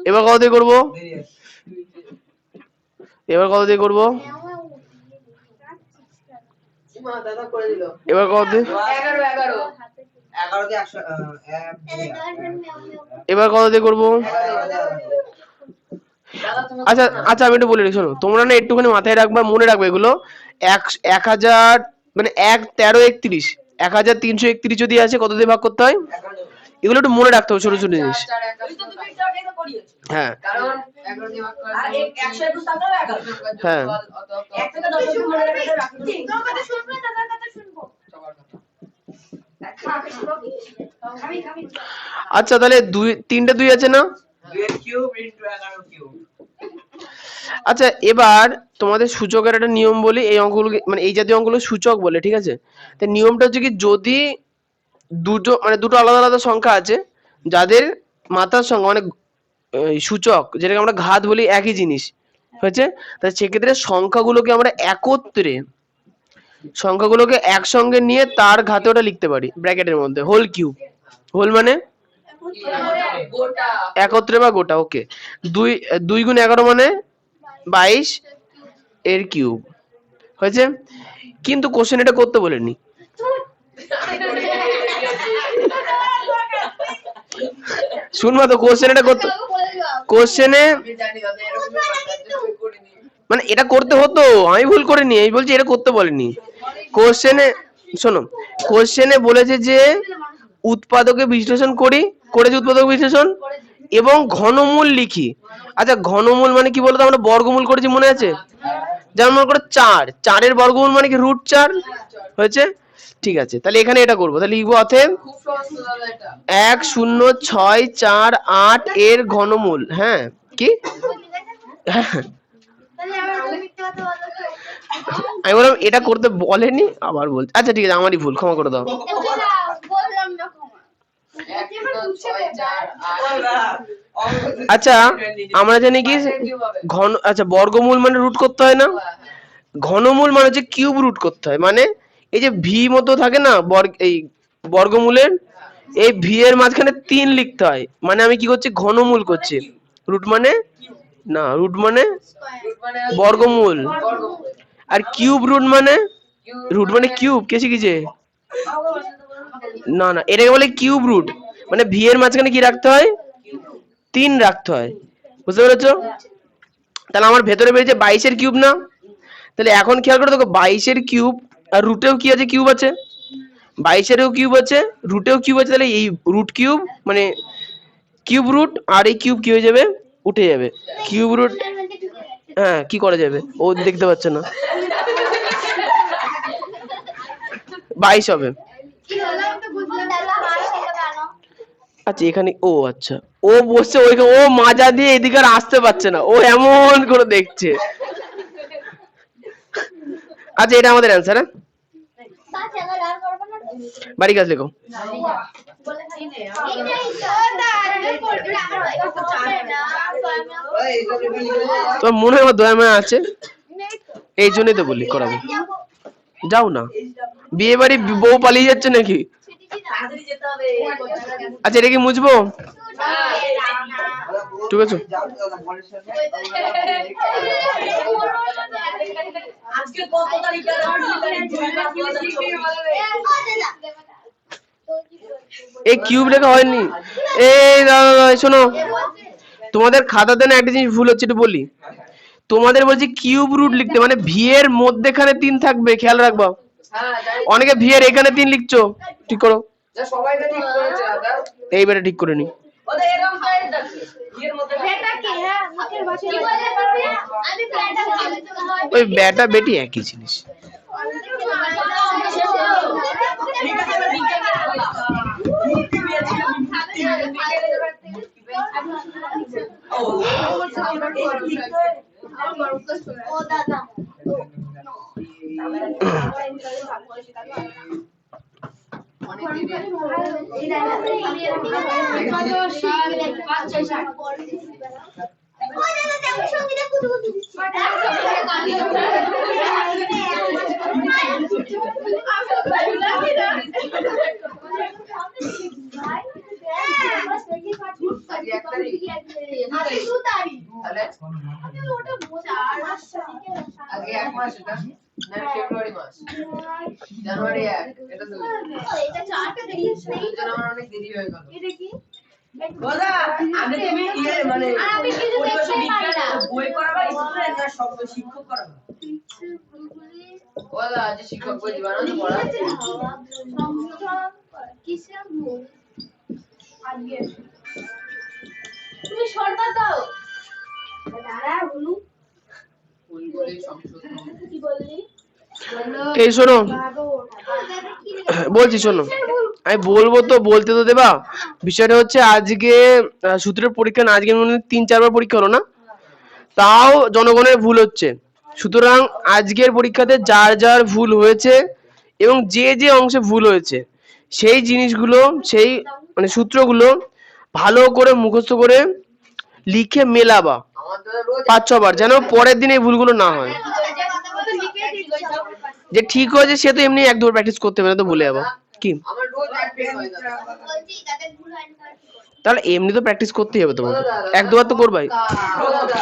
এবার কত দিয়ে করব? এবার কত দিয়ে করব? মা দাদা করে দিল। এবার কত দিয়ে? 11 11 11 দিয়ে 100 এবার কত দিয়ে করব? দাদা তুমি আচ্ছা আচ্ছা আমি একটু বলে রাখি, শোনো তোমরা না একটুখানি মাথায় রাখবা, মনে রাখবে এগুলো। 1000 মানে 1 13 31 1331 যদি আছে কত দিয়ে ভাগ করতে হয়, এগুলো একটু মনে রাখতে হবে, ছোট ছোট জিনিস। 4 11 তুমি এটা করিয়েছো হ্যাঁ কারণ 11 দিয়ে ভাগ করে আর 121 টাকা 11 হ্যাঁ। 1 থেকে 10 অবধি মনে রাখতে রাখি তোর কথা শুনবো দাদার কথা শুনবো সবার কথা আচ্ছা তাহলে 3টে 2 আছে না? 2 এর কিউব ইনটু 11 কিউব। আচ্ছা এবার তোমাদের সূচকের একটা নিয়ম বলি, এই অঙ্কগুলোকে মানে এই জাতীয় অঙ্কগুলো সূচক বলে, ঠিক আছে? তো নিয়মটা হচ্ছে কি, যদি দুটো আলাদা আলাদা সংখ্যা আছে যাদের মাত্রার সংখ্যা মানে সূচক যেটাকে আমরা ঘাত বলি একই জিনিস হয়েছে, তাহলে সেক্ষেত্রে সংখ্যাগুলোকে একসঙ্গে নিয়ে তার ঘাতে ওটা লিখতে পারি ব্র্যাকেটের মধ্যে, হোল কিউব। হোল মানে গোটা একত্রে বা গোটা। ওকে, 2 গুণ 11 মানে 22 এর কিউব হয়েছে। কিন্তু কোশ্চেন এটা করতে বলেনি, শুনবা তো, কোশ্চেন এটা করতে, কোশ্চেনে আমি জানি দাদা এরকম আমি করিনি মানে এটা করতে হতো, আমি ভুল করিনি, আমি বলছি এটা করতে বলেনি। কোশ্চেনে শোনো, কোশ্চেনে বলেছে যে উৎপাদকে বিশ্লেষণ করেছে উৎপাদক বিশ্লেষণ এবং ঘনমূল লিখি। আচ্ছা ঘনমূল মানে কি বলতো, আমরা বর্গমূল করেছি মনে আছে? যেমন মনে করো 4 এর বর্গমূল মানে কি √4 হয়েছে, ঠিক আছে? তাহলে এখানে এটা করবো, তাহলে লিখবো অতএব খুব সহজ তো দাদা এটা 1068 এর ঘনমূল। হ্যাঁ কি তাহলে আবার মিথ্যে কথা বলো আমি বললাম এটা করতে বলেনি, আবার বলছি। আচ্ছা ঠিক আছে, আমারই ভুল, ক্ষমা করে দাও। বললাম না ক্ষমা 1 6 4 8 আচ্ছা আমরা জানি কি ঘন, আচ্ছা বর্গমূল মানে রুট করতে হয় না, ঘনমূল মানে হচ্ছে কিউব রুট করতে হয়, মানে এই যে ভি মতো থাকে না এই বর্গমূলের, এই ভি এর মাঝখানে 3 লিখতে হয়, মানে আমি কি করছি ঘনমূল করছি। রুট মানে না, রুট মানে বর্গমূল, আর কিউব রুট মানে কিউব কে শিখেছে? না না, এটাকে বলে কিউব রুট, মানে ভি এর মাঝখানে কি রাখতে হয়? 3 রাখতে হয়, বুঝতে পেরেছো? তাহলে আমার ভেতরে বেরিয়েছে 22 এর কিউব না? তাহলে এখন খেয়াল করে দেখো 22 এর কিউব আর রুটেও কি আছে? কিউব আছে। 22 এরও কিউব আছে, রুটেও কিউব আছে, তাহলে এই রুট কিউব মানে কিউব রুট, আর এই কিউব কি হয়ে যাবে? উঠে যাবে। কিউব রুট, হ্যাঁ কি করা যাবে? ও দেখতে পাচ্ছে না, 22 হবে। আচ্ছা এখানে ও, আচ্ছা ও বসছে ওইখানে, ও মাজা দিয়ে এদিকে আর আসতে পারছে না, ও এমন করে দেখছে। আচ্ছা এটা আমাদের অ্যান্সার। হ্যাঁ, বাড়ি কাজ লেখো। তোমার মনে হয় আমার দয়া মায়া আছে, এই জন্যই তো বলি করাবো। যাও না, বিয়ে বাড়ি বউ পালিয়ে যাচ্ছে নাকি? আচ্ছা এটা কি মুছবো? ঠিক আছে। আজকে কত তারিখ? এই কিউব লেখা হয়নি। এই দাদা শোনো, তোমাদের খাতাতে না একটা জিনিস ভুল হচ্ছে, একটু বলি। তোমাদের বলছি কিউব রুট লিখতে, মানে ভি এর মধ্যেখানে 3 থাকবে, খেয়াল রাখবা। অনেকে ভি এর এখানে 3 লিখছো, ঠিক করো। সবাই তো ঠিক করেছে দাদা। এইবারে ঠিক করে নি। ওদের এরকম করে দেখো এর মধ্যে ওই বেটা বেটি একই জিনিস। আগে এক মাস এটা না ফেব্রুয়ারি মাস জানুয়ারি 1 এটা তো এটা চারটা দেখিস নেই, আমার অনেক দেরি হয়ে গেল। এটা কি? দাদা আগে তুমি মানে আমি কিছু পরিবেশ দেখতে পাই বিজ্ঞান না। বই পড়াবা স্কুলে না সব শিক্ষক করাবা? দাদা আজ শিক্ষক বই দিবা না তো পড়া? কিসের ভুল? আজকে তুমি শর্টকাট দাও। দাঁড়া বলু। বই বলে সংশোধন কি বললি? এই শোনো, বলছি শোনো, আমি বলবো তো, বলতে তো দেবা। বিষয়টা হচ্ছে আজকে সূত্রের পরীক্ষা না, আজকে মনে হয় 3-4 বার পরীক্ষা হলো না, তাও জনগণের ভুল হচ্ছে। সুতরাং আজকের পরীক্ষাতে যার যার ভুল হয়েছে এবং যে যে অংশে ভুল হয়েছে সেই জিনিসগুলো, সেই মানে সূত্রগুলো ভালো করে মুখস্থ করে লিখে মেলাবা আমার দাদা রোজ 5-6 বার, যেন পরের দিন এই ভুলগুলো না হয়। যে ঠিক হয়েছে সে তো এমনি 1-2 বার প্র্যাকটিস করতে হবে না, তো ভুলে যাবো কি। আমার রোজ এক পেন হয় দাদা। বলছি তাদের ভুল হয় না। তাহলে এমনি তো প্র্যাকটিস করতেই হবে তোমাকে, 1-2 বার তো করবাই। দাদা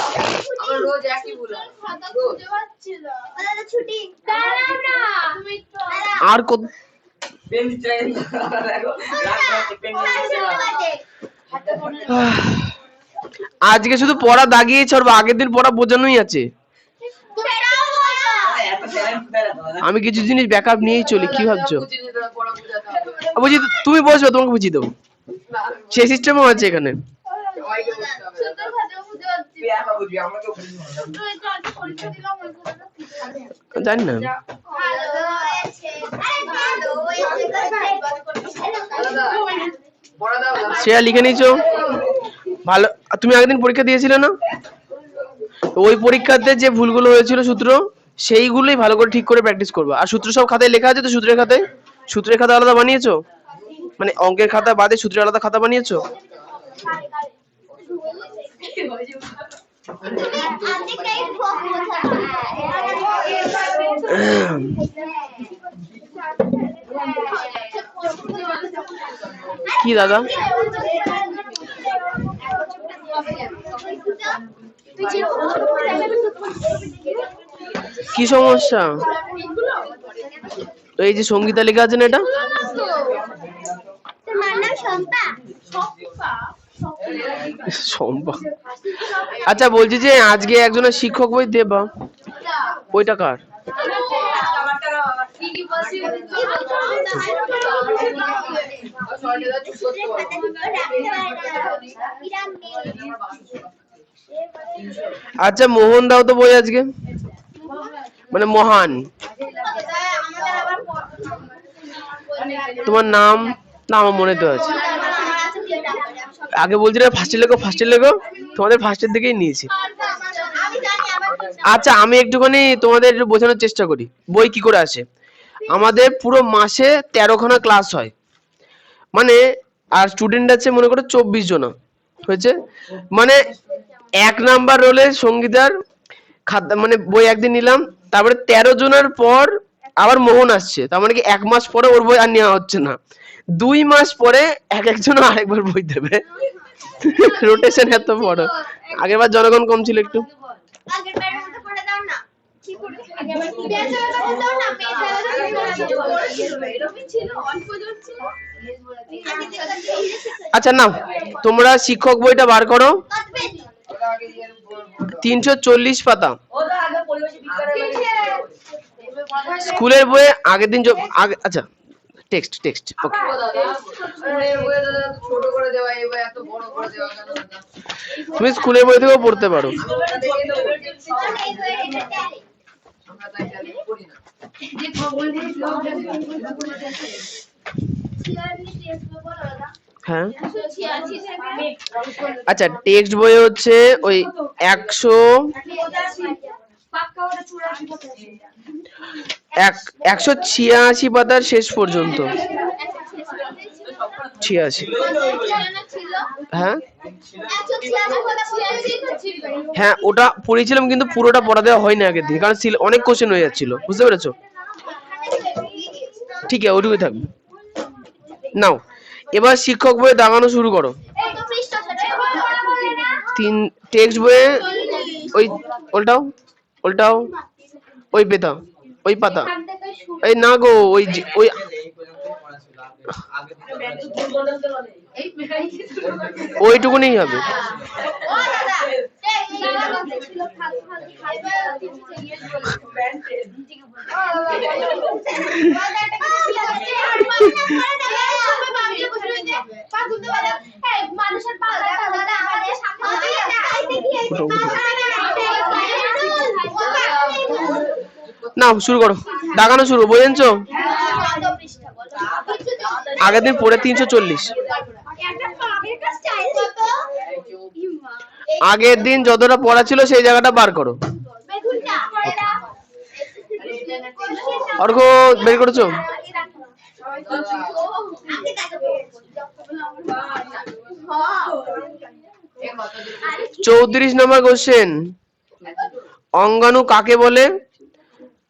আমার রোজ একই ভুল হয়। খাতা খুঁজে পাচ্ছি না। দাদা ছুটি। দাঁড়াও না। তুমি তো আর কত পেন চাই দেখো রাখতে পেন আজকে শুধু পড়া দাগিয়ে ছাড়বো, আগের দিন পড়া বোঝানোই আছে। এত ট্যালেন্ট দাদা। আমি কিছু জিনিস ব্যাকআপ নিয়েই চলি, কি ভাবছো? বুঝিয়ে দিতে হবে, পড়া বুঝাতে হবে। বুঝি, তুমি বসবে, তোমাকে বুঝিয়ে দেবো, সেই সিস্টেমও আছে এখানে। সবাইকে বুঝতে হবে। সুন্দর খাতা খুঁজে পাচ্ছি তুই একা বুঝবি, আমাকে বুঝবি না। না। তো আজ পরীক্ষা দিলাম ওই কথাটা ঠিক আছে। জানি না, ভালো হয়েছে। আরে ভালো হয়েছে। দাদা পড়া দাও দাদা। সে লিখে নিয়েছো ভালো। তুমি আগের দিন পরীক্ষা দিয়েছিলে না, ওই পরীক্ষাতে যে ভুলগুলো হয়েছিল সূত্র, সেইগুলোই ভালো করে ঠিক করে প্র্যাকটিস করবা। আর সূত্র সব খাতায় লেখা আছে তো, সূত্রের খাতা আলাদা বানিয়েছো, মানে অঙ্কের খাতা বাদে সূত্রের আলাদা খাতা বানিয়েছো? কি দাদা? কি সমস্যা? এই যে সঙ্গীতা লেখা আছে না, এটা সম্পা। আচ্ছা বলছি যে আজকে একজনের শিক্ষক বই দেবা, ওইটা কার? আচ্ছা মোহন দাও তো বই আজকে, মানে মহান। তোমার নাম? না আমার মনে তো আছে। আগে বলছিলে ফার্স্টে লেখো, ফার্স্টে লেখো, তোমাদের ফার্স্টের দিকেই নিয়েছি। আচ্ছা আমি একটুখানি তোমাদের একটু বোঝানোর চেষ্টা করি বই কি করে আসে। আমাদের পুরো মাসে 13খানা ক্লাস হয়, মানে আর স্টুডেন্ট আছে মনে করো 24 জন হয়েছে, মানে 1 নাম্বার রোলে সঙ্গীতার খাতা মানে বই একদিন নিলাম, তারপরে 13 জনের পর আবার মোহন আসছে, তার মানে কি 1 মাস পরে ওর বই আর নেওয়া হচ্ছে না, 2 মাস পরে একজন আরেকবার বই দেবে। রোটেশন এত বড়। আগেরবার জনগণ কম ছিল একটু। আচ্ছা নাও তোমরা শিক্ষক বইটা বার করো, 340 পাতা। স্কুলের বইয়ে আগের দিন আগে, আচ্ছা টেক্সট টেক্সট ওকে। তুমি স্কুলের বই থেকেও পড়তে পারো। হ্যাঁ আচ্ছা টেক্সট বই হচ্ছে ওই 186 পাতার শেষ পর্যন্ত। 86। হ্যাঁ হ্যাঁ ওটা পড়েছিলাম কিন্তু পুরোটা পড়া দেওয়া হয়নি আগের দিন, কারণ অনেক কোশ্চেন হয়ে যাচ্ছিল, বুঝতে পেরেছো? ঠিক আছে ওইটুকুই থাকবে। নাও এবার শিক্ষক বইয়ে দাগানো শুরু করো। টেক্সট বইয়ে ওই উল্টাও উল্টাও, ওই পেতা ওই পাতা, এই না গো ওই ওই ওইটুকুনি হবে। না শুরু করো, দাগানো শুরু, বুঝেছো? আগের দিন পড়ে 340। আগের দিন যতটা পড়া ছিল সেই জায়গাটা বার করো। অর্ঘ বের করেছো? 34 নম্বর কোশ্চেন, অঙ্গাণু কাকে বলে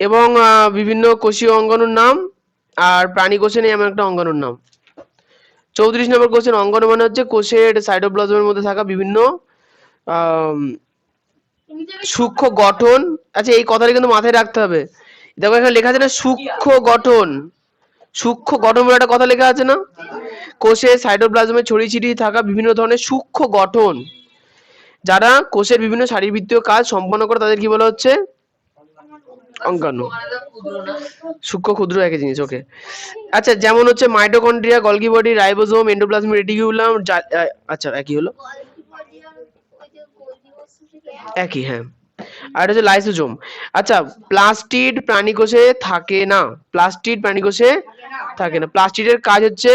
এবং বিভিন্ন কোষীয় অঙ্গাণুর নাম আর প্রাণী কোষে নেই এমন একটা অঙ্গাণুর নাম। 34 নম্বর কোশ্চেন, অঙ্গাণু মানে হচ্ছে কোষের সাইটোপ্লাজমের মধ্যে থাকা বিভিন্ন সূক্ষ্ম গঠন। আচ্ছা এই কথাটা কিন্তু মাথায় রাখতে হবে, দেখো এখানে লেখা আছে না সূক্ষ্ম গঠন, সূক্ষ্ম গঠন বলে একটা কথা লেখা আছে না, কোষের সাইটোপ্লাজমে ছড়িয়ে ছিটিয়ে থাকা বিভিন্ন ধরনের সূক্ষ্ম গঠন যারা কোষের বিভিন্ন শারীরবৃত্তীয় কাজ সম্পন্ন করে তাদের কি বলা হচ্ছে? অঙ্গাণু। সূক্ষ্ম ক্ষুদ্র একই জিনিস, ওকে। আচ্ছা যেমন হচ্ছে mitochondria, Golgi body, ribosome, endoplasmic reticulum, আচ্ছা একই হলো, একই হ্যাঁ। আর হচ্ছে লাইসোজোম। আচ্ছা প্লাস্টিড প্রাণী কোষে থাকে না, প্লাস্টিড প্রাণী কোষে থাকে না। প্লাস্টিডের কাজ হচ্ছে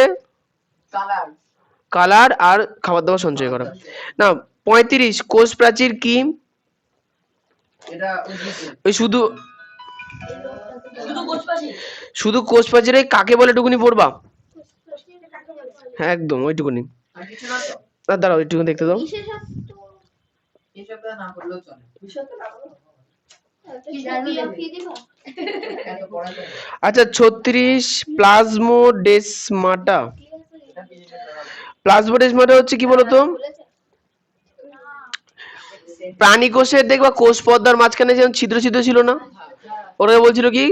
কালার আর খাবার দাবার সঞ্চয় করা। না 35 কোষ প্রাচীর কি? ওই শুধু কোষ প্রাচীরে কাকে বলে এটুকুনি পড়বা, হ্যাঁ একদম ওইটুকুনি। দাঁড়াও একটুকুনি দেখতে দাও। আচ্ছা 36 প্লাজমোডেসমাটা। প্লাজমোডেসমাটা হচ্ছে কি বলতো, প্রাণী কোষের দেখবা কোষ পর্দার মাঝখানে যেমন ছিদ্র ছিদ্র ছিল না, ওরা বলছিল কি,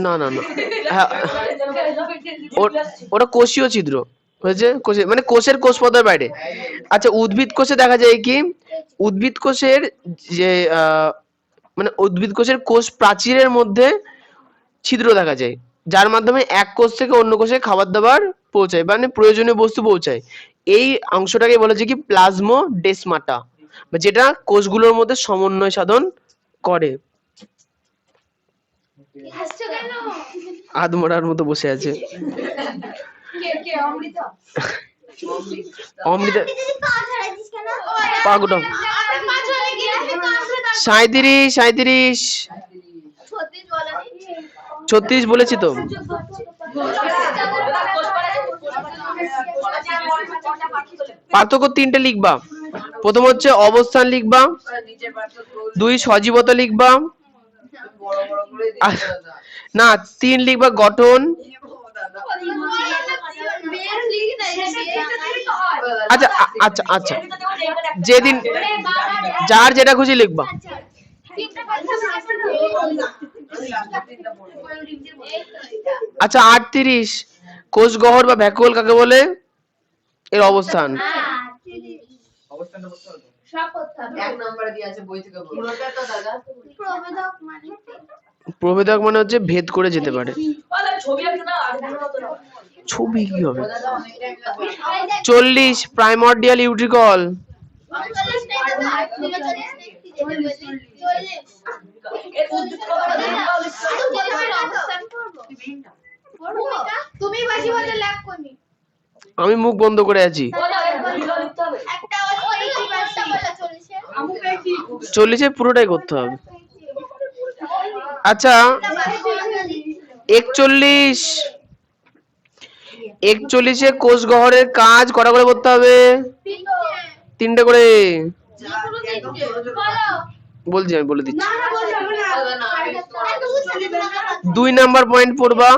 না না না, হ্যাঁ ওটা কোষীয় ছিদ্র হয়েছে, কোষে মানে কোষের কোষ পর্দার বাইরে। আচ্ছা উদ্ভিদ কোষে দেখা যায় কি, উদ্ভিদ কোষের যে মানে উদ্ভিদ কোষের কোষ প্রাচীরের মধ্যে ছিদ্র দেখা যায়, যার মাধ্যমে এক কোষ থেকে অন্য কোষে খাবার দাবার পৌঁছায়, মানে প্রয়োজনীয় বস্তু পৌঁছায়। এই অংশটাকে বলা যায় কি প্লাজমোডেসমাটা, যেটা কোষগুলোর মধ্যে সমন্বয় সাধন করে। হাসছো কেন? আদমরার মতো বসে আছে। অমৃতা পা গোটা। 37 36 বলেছি তো। পার্থক্য 3টে লিখবা। প্রথম হচ্ছে অবস্থান লিখবা, 2 সজীবতা লিখবা, না 3 লিখবা গঠন। আচ্ছা আচ্ছা আচ্ছা, যেদিন যার যেটা খুশি লিখবা। আচ্ছা 38 কোষ গহ্বর বা ভ্যাকুওল কাকে বলে, এর অবস্থান। প্রভেদক মানে হচ্ছে ভেদ করে যেতে পারে। ছবি কি হবে? 40 প্রাইমর্ডিয়াল ইউট্রিকল। আমি মুখ বন্ধ করে আছি। 40 পুরোটাই করতে হবে। আচ্ছা 41 কোষ গহ্বরের কাজ কটা করে করতে হবে? 3টে করে বলছি, আমি বলে দিচ্ছি। 2 নাম্বার পয়েন্ট পড়বা,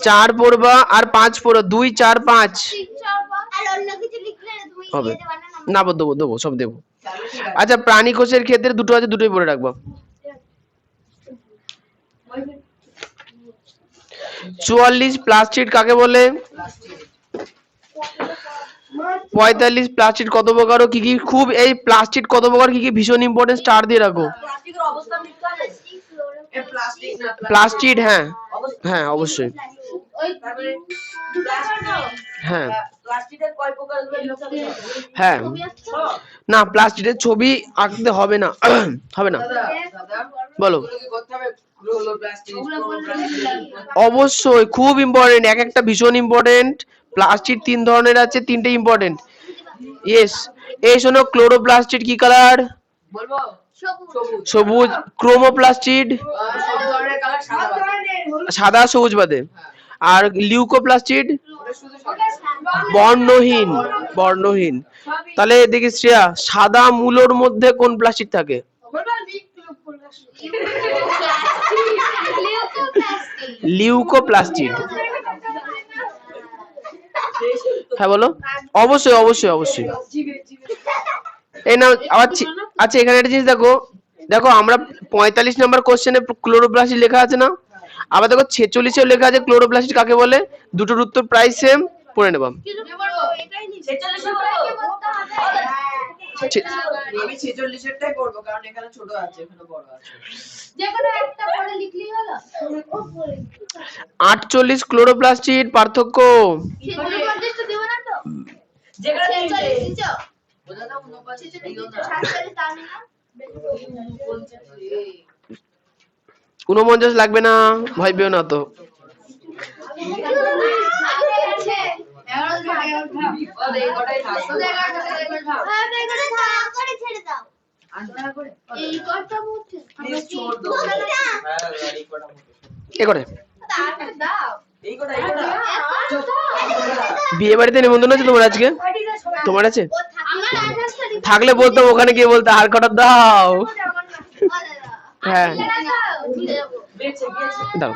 4 পড়বা আর 5 পড়ো, 2 4 5 হবে না, দেবো সব দেবো। আচ্ছা প্রাণী কোষের ক্ষেত্রে দুটো আছে, দুটোই পড়ে রাখবা। 44 প্লাস্টিড কাকে বলে? 45 প্লাস্টিড কত প্রকার ও কি কি? খুব এই প্লাস্টিড কত প্রকার কি কি ভীষণ ইম্পর্টেন্ট, স্টার দিয়ে রাখো। প্লাস্টিড, হ্যাঁ হ্যাঁ অবশ্যই, হ্যাঁ হ্যাঁ। না প্লাস্টিডের ছবি আঁকতে হবে না, হবে না। বলো। অবশ্যই খুব ইম্পর্টেন্ট, এক একটা ভীষণ ইম্পর্টেন্ট। প্লাস্টিড 3 ধরনের আছে, 3টে ইম্পর্টেন্ট। ইয়েস, এই শোনো ক্লোরোপ্লাস্টিড কি কালার? সবুজ। ক্রোমোপ্লাস্টিড সাদা, সবুজ বাদে। আর লিউকোপ্লাস্টিড বর্ণহীন, বর্ণহীন। তাহলে দেখি শ্রেয়া, সাদা মূলোর মধ্যে কোন প্লাস্টিড থাকে? লিউকোপ্লাস্টিড। হ্যাঁ বলো। অবশ্যই অবশ্যই অবশ্যই। এই না আবার। আচ্ছা এখানে একটা জিনিস দেখো, দেখো আমরা 45 নাম্বার কোশ্চেনে ক্লোরোপ্লাস্টিড লেখা আছে না, আবার দেখো 46 এও লেখা আছে ক্লোরোপ্লাস্টিড কাকে বলে। দুটোর উত্তর প্রায় সেম, পড়ে নেবাম। আমি 46 এরটাই করব, কারণ এখানে ছোট আছে, এখানে বড় আছে। যেকোনো একটা পড়ে লিখলেই হলো। 48 ক্লোরোপ্লাস্টিড পার্থক্য। 46 তো দেব না তো, যেকোনো 46 দিছো। বোঝা দাও 49 46 তার না 49 লাগবে না, ভয় পেও না তো। এ করে বিয়ে বাড়িতে নিমন্ত্রণ আছে তোমার আজকে? তোমার আছে? থাকলে বলতাম, ওখানে গিয়ে বলতে আর কটা দাও। হ্যাঁ দাও।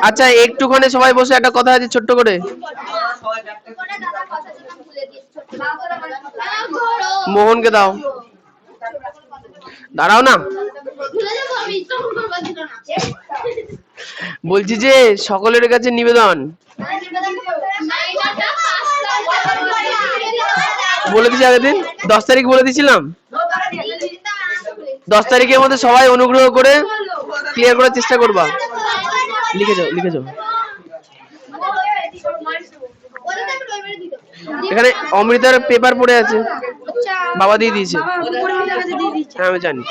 আচ্ছা একটুখানি সবাই বসে একটা কথা আছে ছোট্ট করে। সবাই ব্যাগটা মোহনকে দাও, দাঁড়াও না। বলছি যে সকলের কাছে নিবেদন, বলে দিছি আগের দিন 10 তারিখ বলে দিছিলাম। 10 তারিখের মধ্যে সবাই অনুগ্রহ করে ক্লিয়ার করার চেষ্টা করবা। লিখে যাও, লিখে যাও। এখানে অমৃতার পেপার পড়ে আছে, বাবা দিয়ে দিয়েছে। হ্যাঁ আমি জানি।